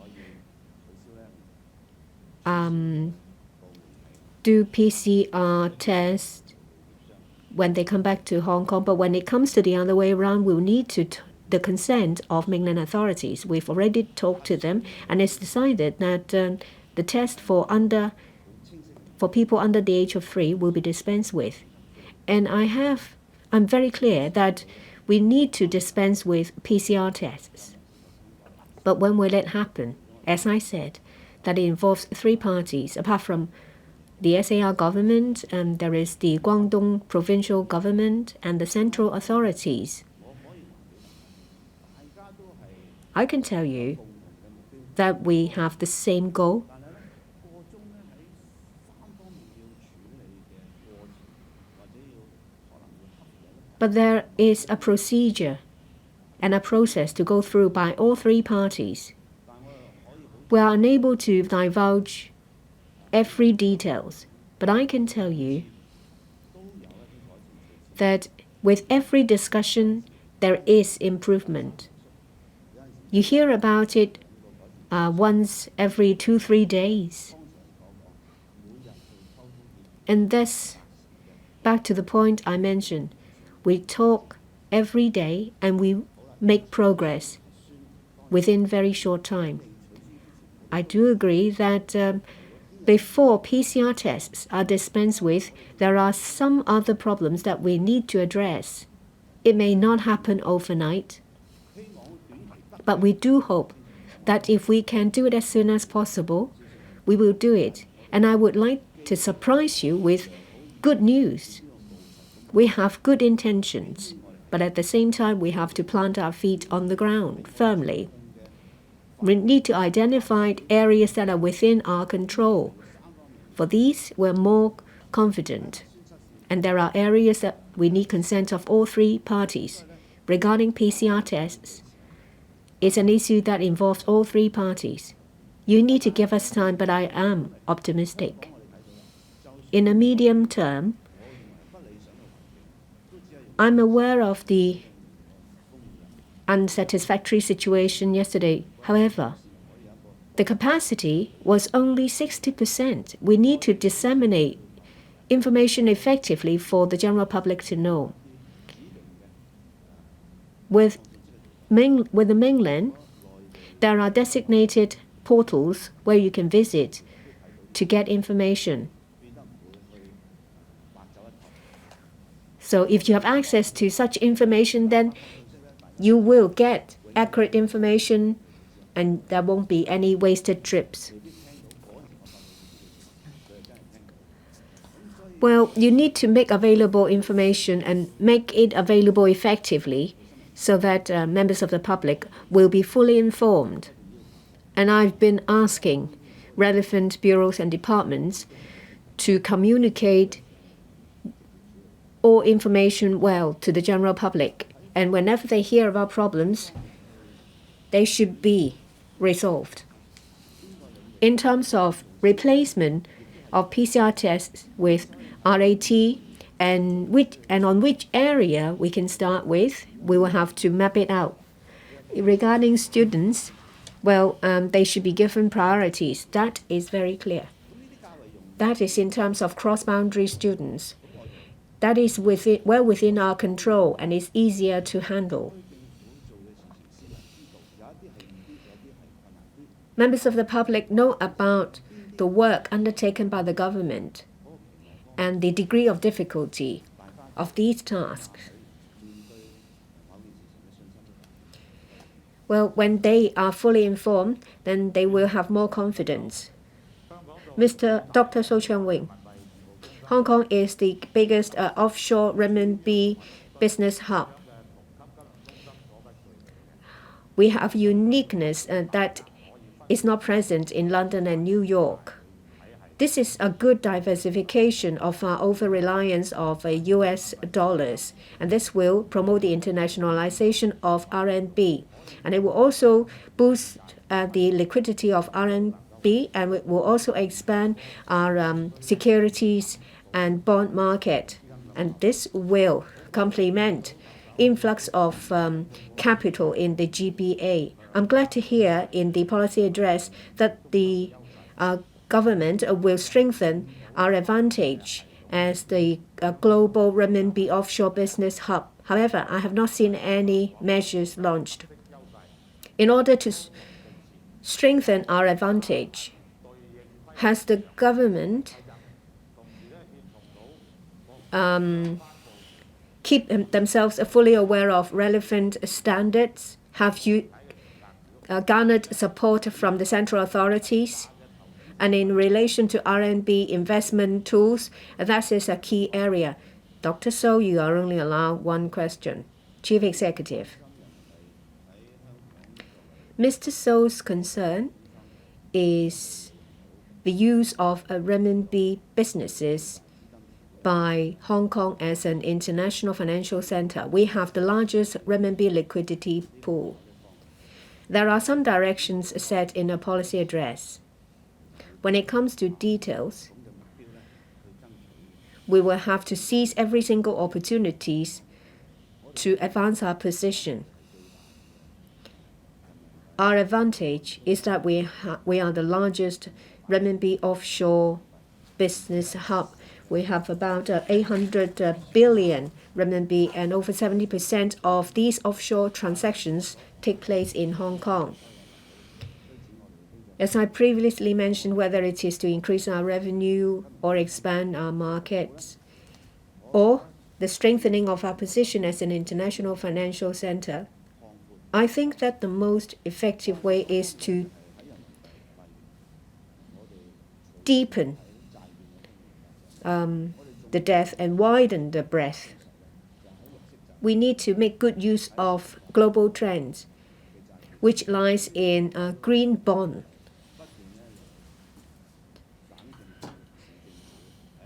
do PCR test when they come back to Hong Kong. But when it comes to the other way around, we'll need the consent of mainland authorities. We've already talked to them, and it's decided that the test for people under the age of 3 will be dispensed with. And I'm very clear that we need to dispense with PCR tests. But when will it happen? As I said, that it involves 3 parties. Apart from the SAR government, there is the Guangdong provincial government and the central authorities. I can tell you that we have the same goal. But there is a procedure and a process to go through by all three parties. We are unable to divulge every details, but I can tell you that with every discussion, there is improvement. You hear about it once every 2-3 days. And thus, back to the point I mentioned, we talk every day and we make progress within very short time. I do agree that before PCR tests are dispensed with, there are some other problems that we need to address. It may not happen overnight, but we do hope that if we can do it as soon as possible, we will do it. And I would like to surprise you with good news. We have good intentions, but at the same time, we have to plant our feet on the ground firmly. We need to identify areas that are within our control. For these, we're more confident. And there are areas that we need consent of all three parties. Regarding PCR tests, it's an issue that involves all three parties. You need to give us time, but I am optimistic. In a medium term, I'm aware of the unsatisfactory situation yesterday. However, the capacity was only 60%. We need to disseminate information effectively for the general public to know. With the mainland, there are designated portals where you can visit to get information. So if you have access to such information, then you will get accurate information and there won't be any wasted trips. Well, you need to make available information and make it available effectively so that members of the public will be fully informed. And I've been asking relevant bureaus and departments to communicate all information well to the general public. And whenever they hear about problems, they should be resolved. In terms of replacement of PCR tests with RAT and on which area we can start with, we will have to map it out. Regarding students, well, they should be given priorities. That is very clear. That is in terms of cross-boundary students. That is well within our control and is easier to handle. Members of the public know about the work undertaken by the government and the degree of difficulty of these tasks. Well, when they are fully informed, then they will have more confidence. Dr. So Chang-Wing, Hong Kong is the biggest offshore renminbi business hub. We have uniqueness that is not present in London and New York. This is a good diversification of our over-reliance of US dollars, and this will promote the internationalization of RMB. And it will also boost the liquidity of RMB, and it will also expand our securities and bond market. And this will complement influx of capital in the GBA. I'm glad to hear in the policy address that the government will strengthen our advantage as the global renminbi offshore business hub. However, I have not seen any measures launched. In order to strengthen our advantage, has the government keep themselves fully aware of relevant standards? Have you garnered support from the central authorities? And in relation to RMB investment tools, that is a key area. Dr. So, you are only allowed one question. Chief Executive. Mr. So's concern is the use of renminbi businesses by Hong Kong as an international financial center. We have the largest renminbi liquidity pool. There are some directions set in a policy address. When it comes to details, we will have to seize every single opportunities to advance our position. Our advantage is that we are the largest renminbi offshore business hub. We have about 800 billion renminbi, and over 70% of these offshore transactions take place in Hong Kong. As I previously mentioned, whether it is to increase our revenue or expand our markets, or the strengthening of our position as an international financial center, I think that the most effective way is to deepen the depth and widen the breadth. We need to make good use of global trends, which lies in a green bond.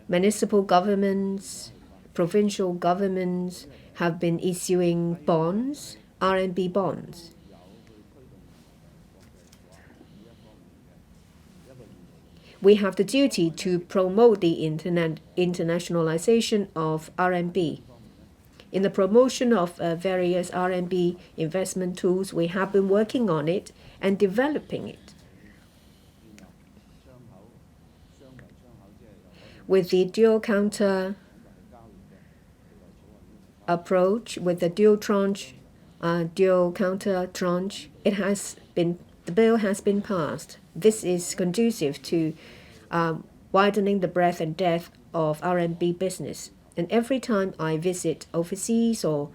Municipal governments, provincial governments have been issuing bonds, RMB bonds. We have the duty to promote the internationalization of RMB. In the promotion of various RMB investment tools, we have been working on it and developing it. With the dual counter approach, with the dual counter tranche, the bill has been passed. This is conducive to widening the breadth and depth of RMB business. And every time I visit overseas or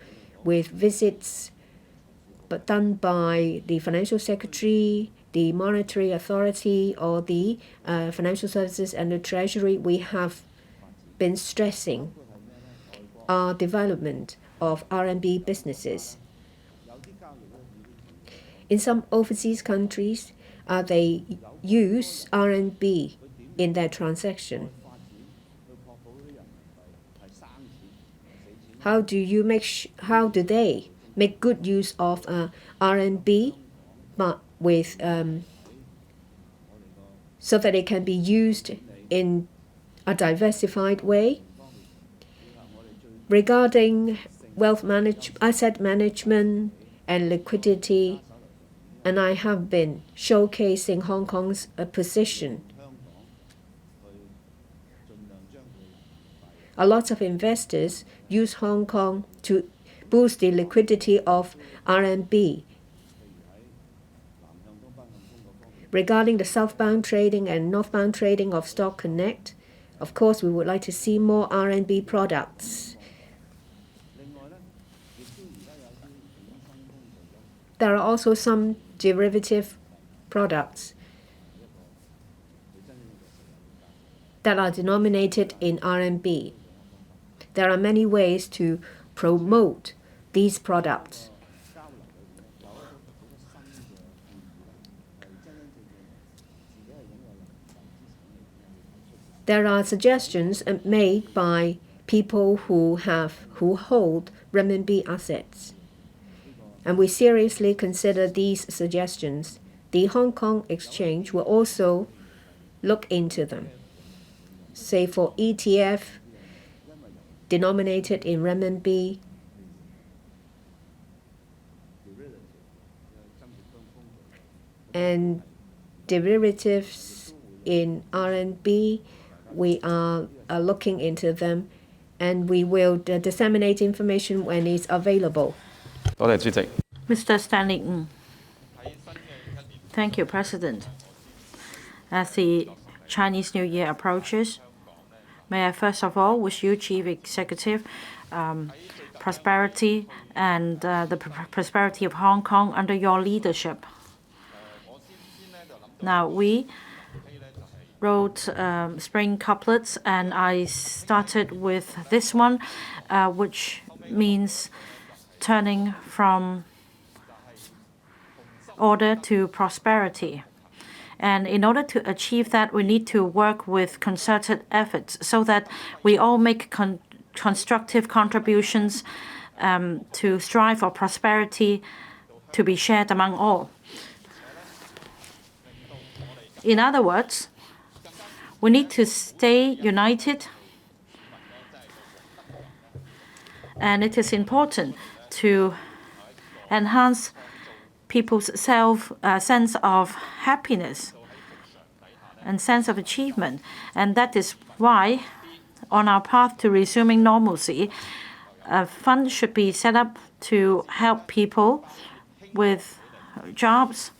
with visits but done by the financial secretary, the monetary authority, or the financial services and the treasury, we have been stressing our development of RMB businesses. In some overseas countries, they use RMB in their transaction. How do they make good use of RMB, but with so that it can be used in a diversified way? Regarding asset management and liquidity, and I have been showcasing Hong Kong's position. A lot of investors use Hong Kong to boost the liquidity of RMB. Regarding the southbound trading and northbound trading of Stock Connect, of course, we would like to see more RMB products. There are also some derivative products that are denominated in RMB. There are many ways to promote these products. There are suggestions made by people who hold renminbi assets, and we seriously consider these suggestions. The Hong Kong Exchange will also look into them. Say for ETF denominated in renminbi, and derivatives in RMB, we are looking into them, and we will disseminate information when it's available. Mr. Stanley Ng. Thank you, President. As the Chinese New Year approaches, may I first of all wish you, Chief Executive, prosperity and the prosperity of Hong Kong under your leadership. Now, we wrote spring couplets, and I started with this one, which means turning from order to prosperity. And in order to achieve that, we need to work with concerted efforts so that we all make constructive contributions to strive for prosperity to be shared among all. In other words, we need to stay united, and it is important to enhance people's sense of happiness and sense of achievement. And that is why, on our path to resuming normalcy, a fund should be set up to help people with jobs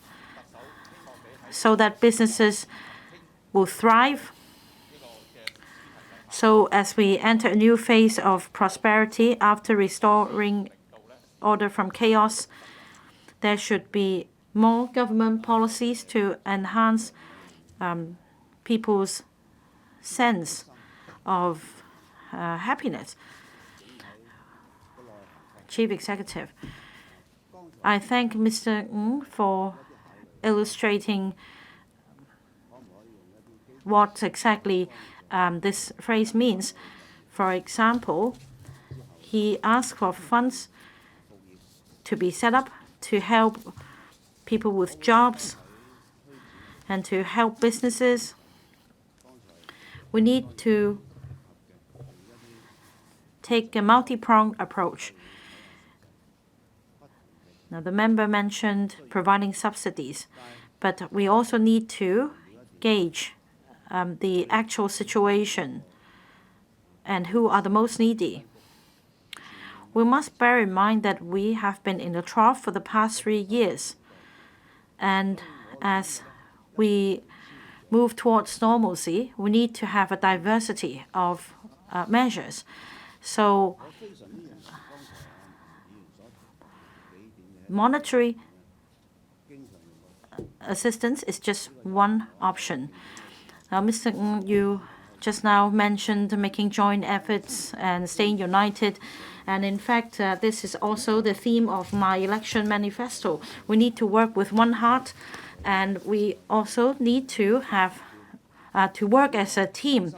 so that businesses will thrive. So as we enter a new phase of prosperity after restoring order from chaos, there should be more government policies to enhance people's sense of happiness. Chief Executive, I thank Mr. Ng for illustrating what exactly this phrase means. For example, he asked for funds to be set up to help people with jobs and to help businesses. We need to take a multi-pronged approach. Now, the member mentioned providing subsidies, but we also need to gauge the actual situation and who are the most needy. We must bear in mind that we have been in the trough for the past 3 years. And as we move towards normalcy, we need to have a diversity of measures. So monetary assistance is just one option. Now, Mr. Ng, you just now mentioned making joint efforts and staying united. And in fact, this is also the theme of my election manifesto. We need to work with one heart, and we also need to have to work as a team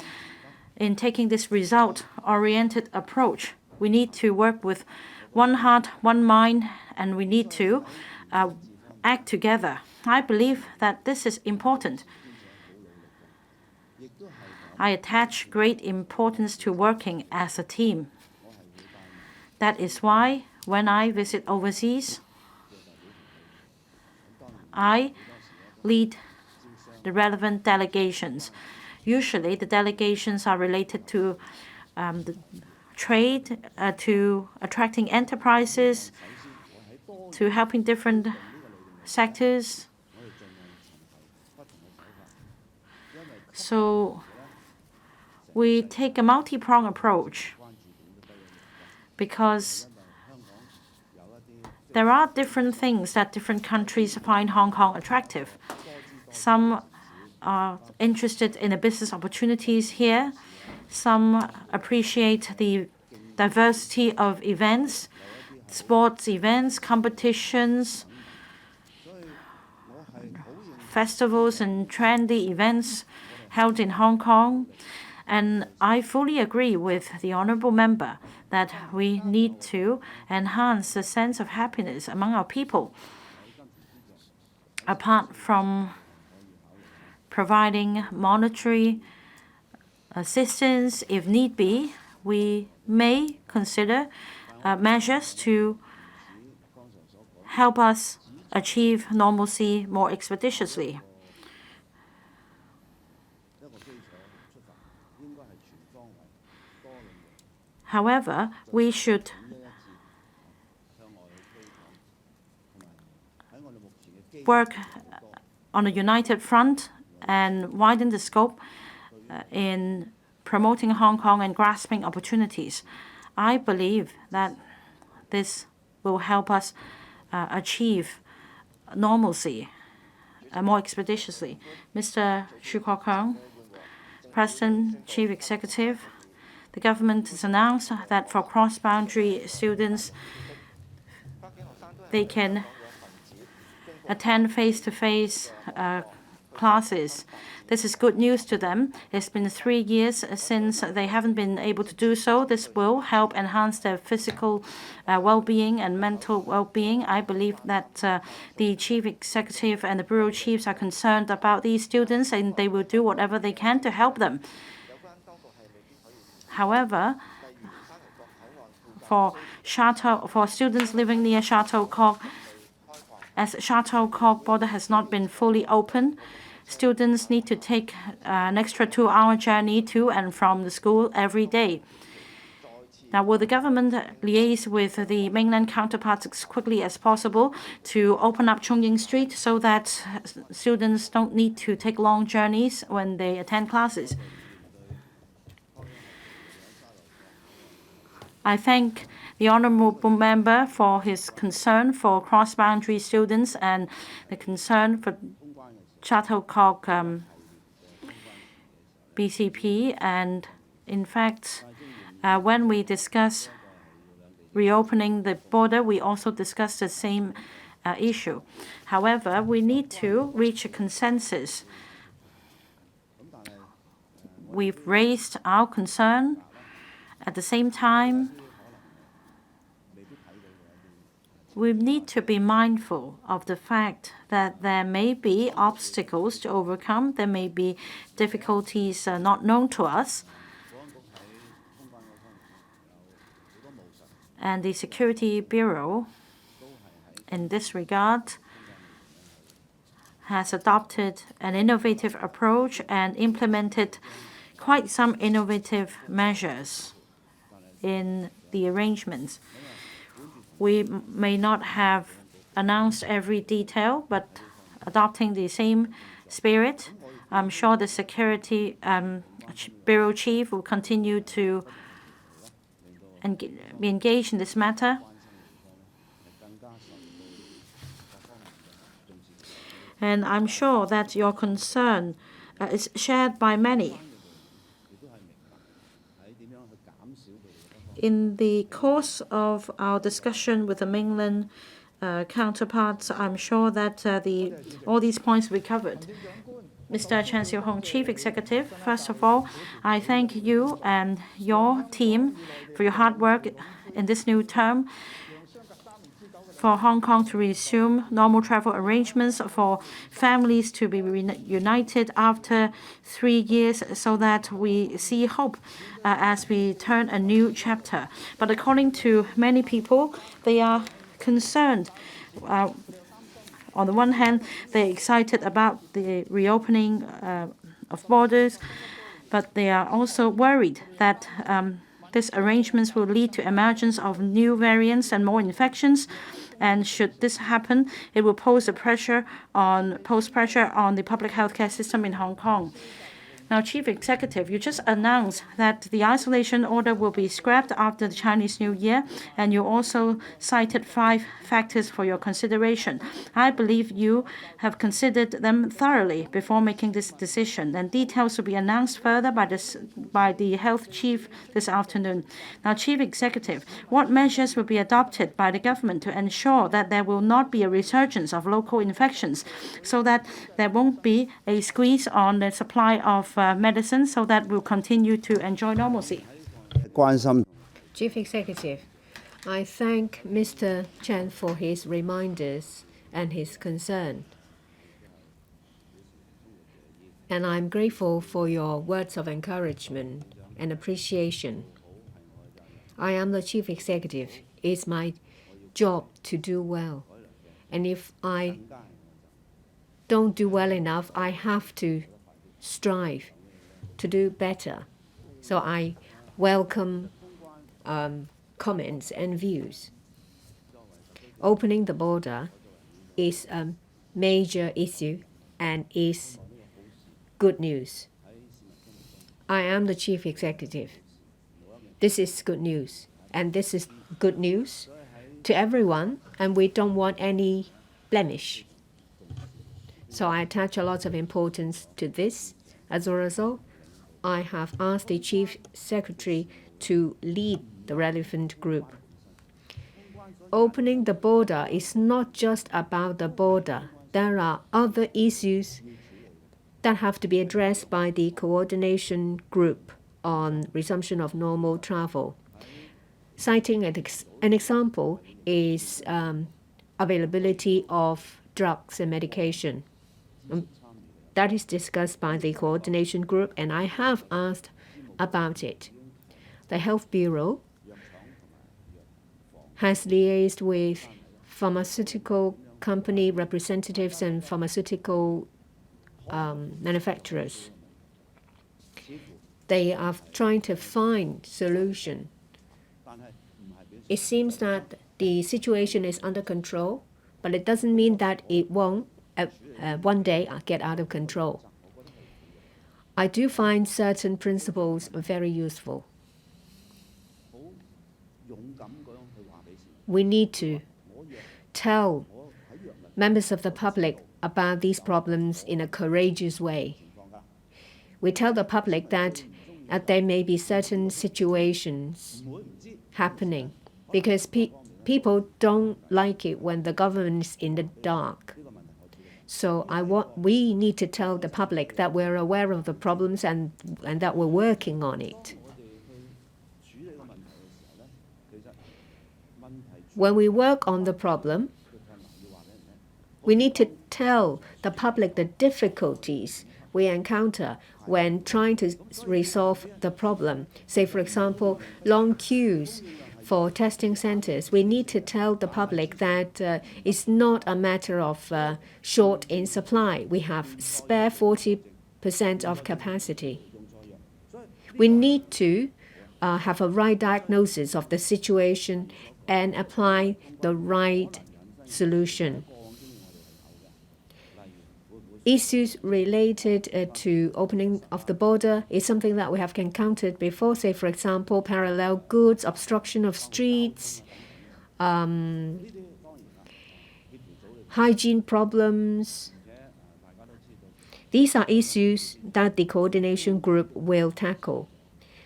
in taking this result-oriented approach. We need to work with one heart, one mind, and we need to act together. I believe that this is important. I attach great importance to working as a team. That is why when I visit overseas, I lead the relevant delegations. Usually, the delegations are related to the trade, to attracting enterprises, to helping different sectors. So we take a multi-pronged approach because there are different things that different countries find Hong Kong attractive. Some are interested in the business opportunities here. Some appreciate the diversity of events, sports events, competitions, festivals and trendy events held in Hong Kong. And I fully agree with the honourable member that we need to enhance the sense of happiness among our people. Apart from providing monetary assistance, if need be, we may consider measures to help us achieve normalcy more expeditiously. However, we should work on a united front and widen the scope in promoting Hong Kong and grasping opportunities. I believe that this will help us achieve normalcy more expeditiously. Mr. Chu Kwok-keung, President, Chief Executive, the government has announced that for cross-boundary students, they can attend face-to-face classes. This is good news to them. It's been 3 years since they haven't been able to do so. This will help enhance their physical well-being and mental well-being. I believe that the chief executive and the bureau chiefs are concerned about these students, and they will do whatever they can to help them. However, for students living near Shuttlecock, as Shuttlecock border has not been fully open, students need to take an extra 2-hour journey to and from the school every day. Now, will the government liaise with the mainland counterparts as quickly as possible to open up Chongying Street so that students don't need to take long journeys when they attend classes? I thank the honourable member for his concern for cross-boundary students and the concern for Shuttlecock BCP. And in fact, when we discuss reopening the border, we also discussed the same issue. However, we need to reach a consensus. We've raised our concern. At the same time, we need to be mindful of the fact that there may be obstacles to overcome. There may be difficulties not known to us. And the Security Bureau, in this regard, has adopted an innovative approach and implemented quite some innovative measures in the arrangements. We may not have announced every detail, but adopting the same spirit, I'm sure the Security Bureau Chief will continue to be engaged in this matter. And I'm sure that your concern is shared by many. In the course of our discussion with the mainland counterparts, I'm sure that all these points will be covered. Mr. Chen Xiuhong, Chief Executive, first of all, I thank you and your team for your hard work in this new term for Hong Kong to resume normal travel arrangements, for families to be reunited after 3 years, so that we see hope as we turn a new chapter. But according to many people, they are concerned. On the one hand, they're excited about the reopening of borders, but they are also worried that these arrangements will lead to emergence of new variants and more infections. And should this happen, it will pose pressure on the public healthcare system in Hong Kong. Now, Chief Executive, you just announced that the isolation order will be scrapped after the Chinese New Year, and you also cited 5 factors for your consideration. I believe you have considered them thoroughly before making this decision, and details will be announced further by the health chief this afternoon. Now, Chief Executive, what measures will be adopted by the government to ensure that there will not be a resurgence of local infections, so that there won't be a squeeze on the supply of medicine, so that we'll continue to enjoy normalcy? Chief Executive, I thank Mr. Chen for his reminders and his concern. And I'm grateful for your words of encouragement and appreciation. I am the Chief Executive. It's my job to do well. And if I don't do well enough, I have to strive to do better. So I welcome comments and views. Opening the border is a major issue and is good news. I am the Chief Executive. This is good news, and this is good news to everyone, and we don't want any blemish. So I attach a lot of importance to this. As a result, I have asked the Chief Secretary to lead the relevant group. Opening the border is not just about the border. there are other issues that have to be addressed by the coordination group on resumption of normal travel. Citing an example is availability of drugs and medication. That is discussed by the coordination group, and I have asked about it. The Health Bureau has liaised with pharmaceutical company representatives and pharmaceutical manufacturers. They are trying to find solution. It seems that the situation is under control, but it doesn't mean that it won't one day get out of control. I do find certain principles very useful. We need to tell members of the public about these problems in a courageous way. We tell the public that there may be certain situations happening because people don't like it when the government is in the dark. So we need to tell the public that we're aware of the problems and that we're working on it. When we work on the problem, we need to tell the public the difficulties we encounter when trying to resolve the problem. Say, for example, long queues for testing centers. We need to tell the public that it's not a matter of short in supply. We have spare 40% of capacity. We need to have a right diagnosis of the situation and apply the right solution. Issues related to opening of the border is something that we have encountered before. Say, for example, parallel goods, obstruction of streets, hygiene problems. These are issues that the coordination group will tackle.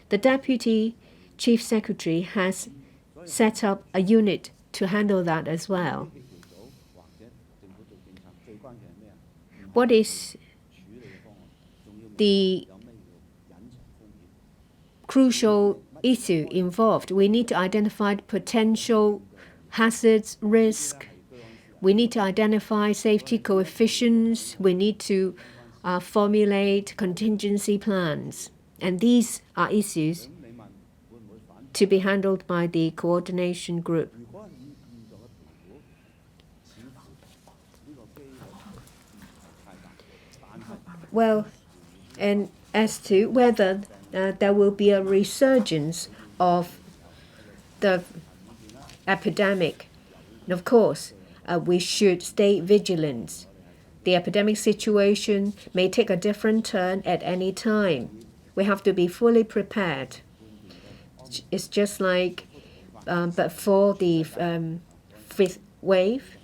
The Deputy Chief Secretary has set up a unit to handle that as well. What is the crucial issue involved? We need to identify potential hazards, risk. We need to identify safety coefficients. We need to formulate contingency plans. And these are issues to be handled by the coordination group. Well, and as to whether there will be a resurgence of the epidemic, of course, we should stay vigilant. The epidemic situation may take a different turn at any time. We have to be fully prepared. It's just like before the fifth wave,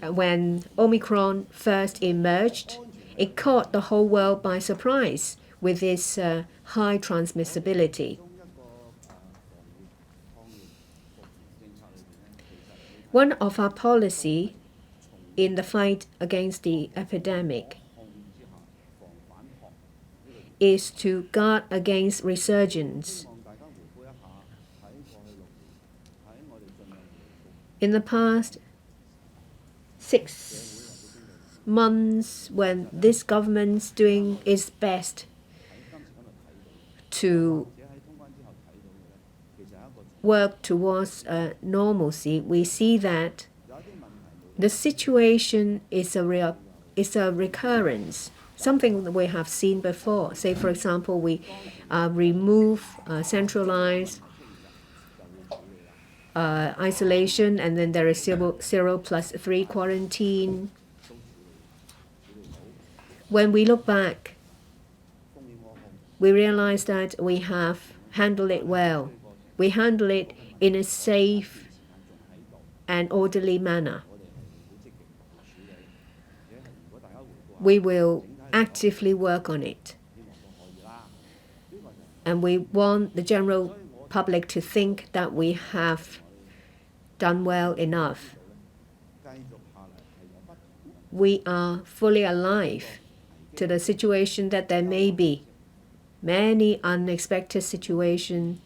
when Omicron first emerged, it caught the whole world by surprise with its high transmissibility. One of our policy in the fight against the epidemic is to guard against resurgence. In the past 6 months, when this government's doing its best to work towards normalcy, we see that the situation is a recurrence, something that we have seen before. Say, for example, we remove centralized isolation, and then there is 0+3 quarantine. When we look back, we realize that we have handled it well. We handle it in a safe and orderly manner. We will actively work on it. And we want the general public to think that we have done well enough. we are fully alive to the situation that there may be many unexpected situations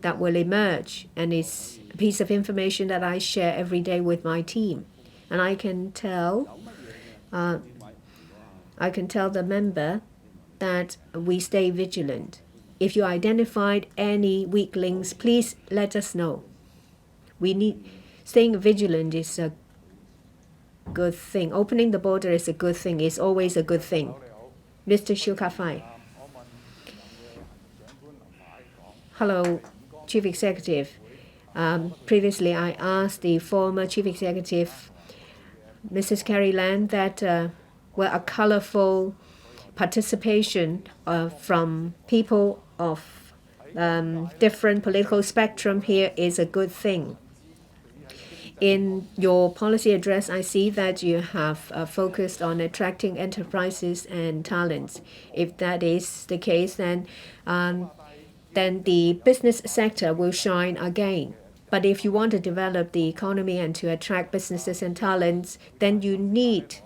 that will emerge, and it's a piece of information that I share every day with my team. And I can tell the member that we stay vigilant. If you identified any weak links, please let us know. Staying vigilant is a good thing. Opening the border is a good thing. It's always a good thing. Mr. Xiu Ka-fai. Hello, Chief Executive. Previously, I asked the former Chief Executive, Mrs. Carrie Lam, that a colorful participation from people of different political spectrum here is a good thing. In your policy address, I see that you have focused on attracting enterprises and talents. If that is the case, then the business sector will shine again. But if you want to develop the economy and to attract businesses and talents, then you need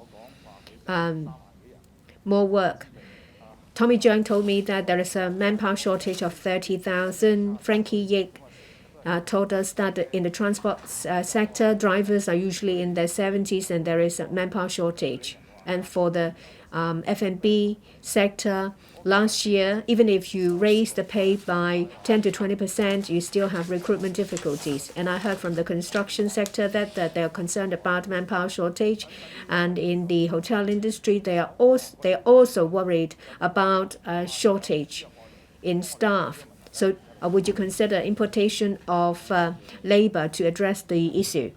more work. Tommy Zhang told me that there is a manpower shortage of 30,000. Frankie Yik told us that in the transport sector, drivers are usually in their 70s and there is a manpower shortage. And for the F&B sector, last year, even if you raise the pay by 10 to 20%, you still have recruitment difficulties. And I heard from the construction sector that they are concerned about manpower shortage. And in the hotel industry, they are also worried about a shortage in staff. So would you consider importation of labor to address the issue?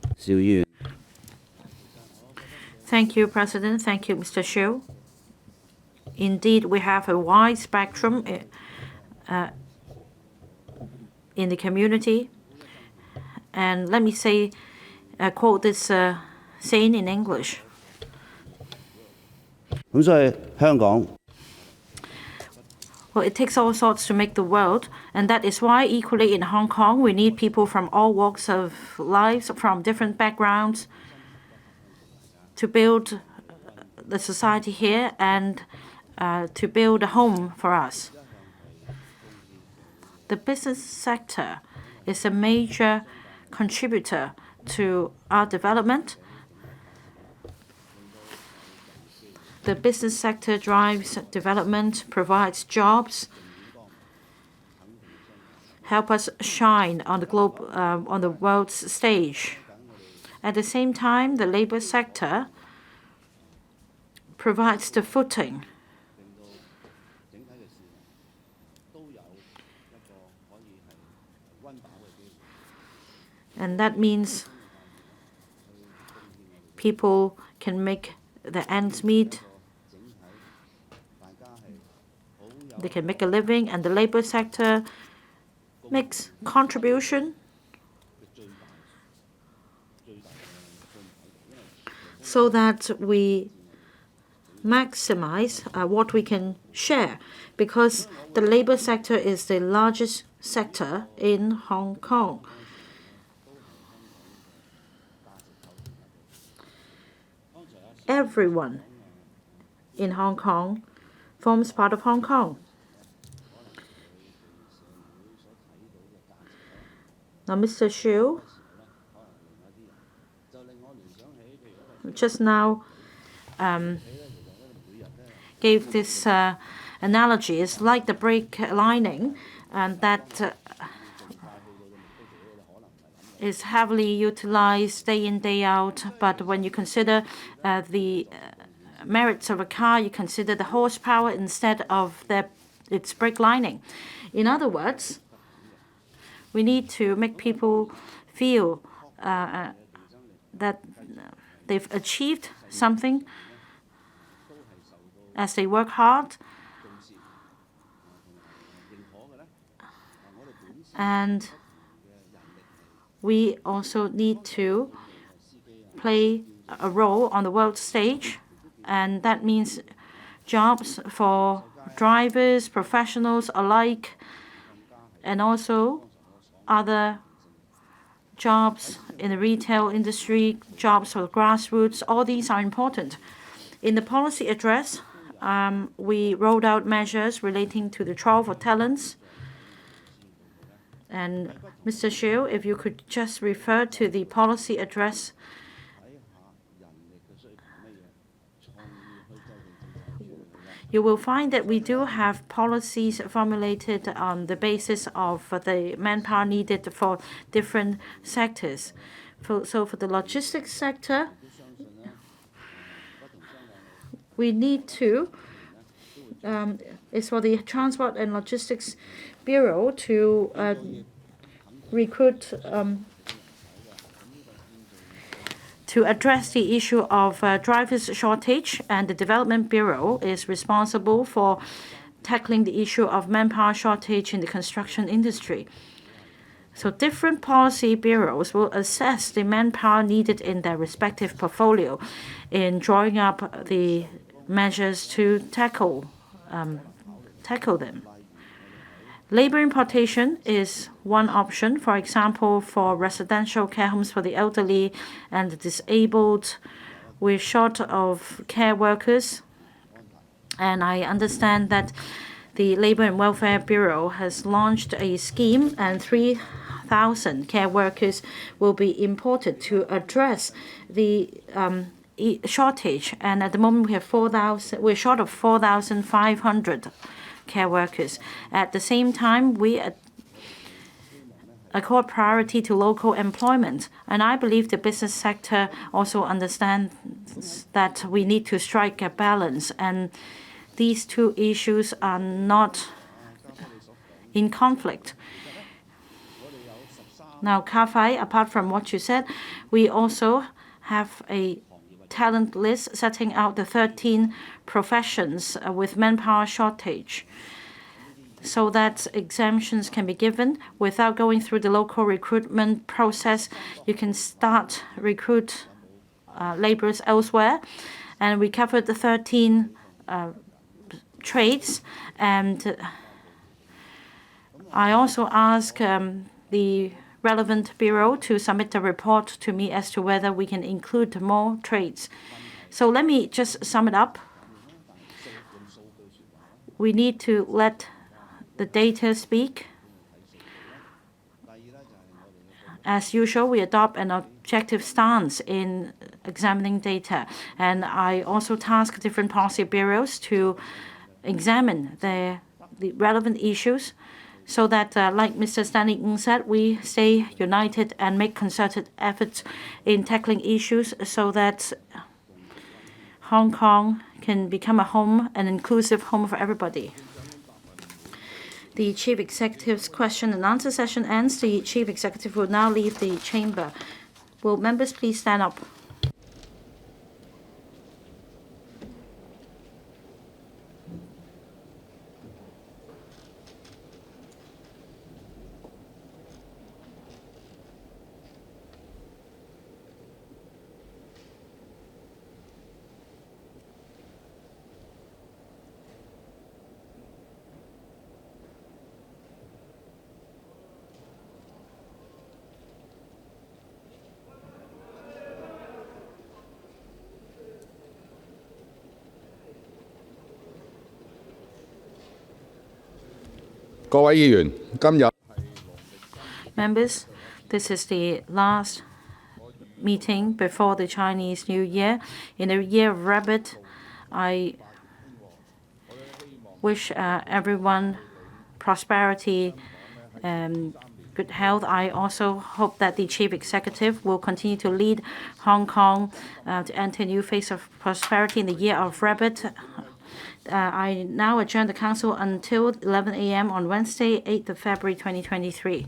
Thank you, President. Thank you, Mr. Xiu. Indeed, we have a wide spectrum in the community. And let me quote this saying in English. Well, it takes all sorts to make the world, and that is why equally in Hong Kong, we need people from all walks of life, from different backgrounds, to build the society here and to build a home for us. The business sector is a major contributor to our development. The business sector drives development, provides jobs, help us shine on the world's stage. At the same time, the labor sector provides the footing and that means people can make the ends meet. They can make a living, and the labor sector makes contribution so that we maximize what we can share, because the labor sector is the largest sector in Hong Kong. Everyone in Hong Kong forms part of Hong Kong. Now, Mr. Xiu just now gave this analogy. It's like the brake lining, and that is heavily utilized day in, day out. But when you consider the merits of a car, you consider the horsepower instead of its brake lining. In other words, we need to make people feel that they've achieved something as they work hard. And we also need to play a role on the world stage, and that means jobs for drivers, professionals alike, and also other jobs in the retail industry, jobs for the grassroots, all these are important. In the policy address, we rolled out measures relating to the trial for talents. And Mr. Shiu, if you could just refer to the policy address. You will find that we do have policies formulated on the basis of the manpower needed for different sectors. So for the logistics sector, we need to, it's for the Transport and Logistics Bureau to recruit, to address the issue of drivers' shortage, and the Development Bureau is responsible for tackling the issue of manpower shortage in the construction industry. So different policy bureaus will assess the manpower needed in their respective portfolio in drawing up the measures to tackle them. Labor importation is one option, for example, for residential care homes for the elderly and the disabled. We're short of care workers, and I understand that the Labor and Welfare Bureau has launched a scheme, and 3,000 care workers will be imported to address the shortage. And at the moment, we have we're short of 4,500 care workers. At the same time, we accord priority to local employment. And I believe the business sector also understands that we need to strike a balance. And these two issues are not in conflict. Now, Ka-Fai, apart from what you said, we also have a talent list setting out the 13 professions with manpower shortage, so that exemptions can be given without going through the local recruitment process. You can start recruit laborers elsewhere, and we covered the 13 trades. And I also ask the relevant bureau to submit a report to me as to whether we can include more trades. So let me just sum it up. We need to let the data speak. As usual, we adopt an objective stance in examining data. And I also task different policy bureaus to examine the relevant issues, so that, like Mr. Stanley Ng said, we stay united and make concerted efforts in tackling issues so that Hong Kong can become a home, an inclusive home for everybody. The Chief Executive's question and answer session ends. The Chief Executive will now leave the chamber. Will members please stand up? Members, this is the last meeting before the Chinese New Year. In the Year of Rabbit, I wish everyone prosperity and good health. I also hope that the Chief Executive will continue to lead Hong Kong to enter a new phase of prosperity in the Year of Rabbit. I now adjourn the Council until 11 a.m. on Wednesday, 8th of February 2023.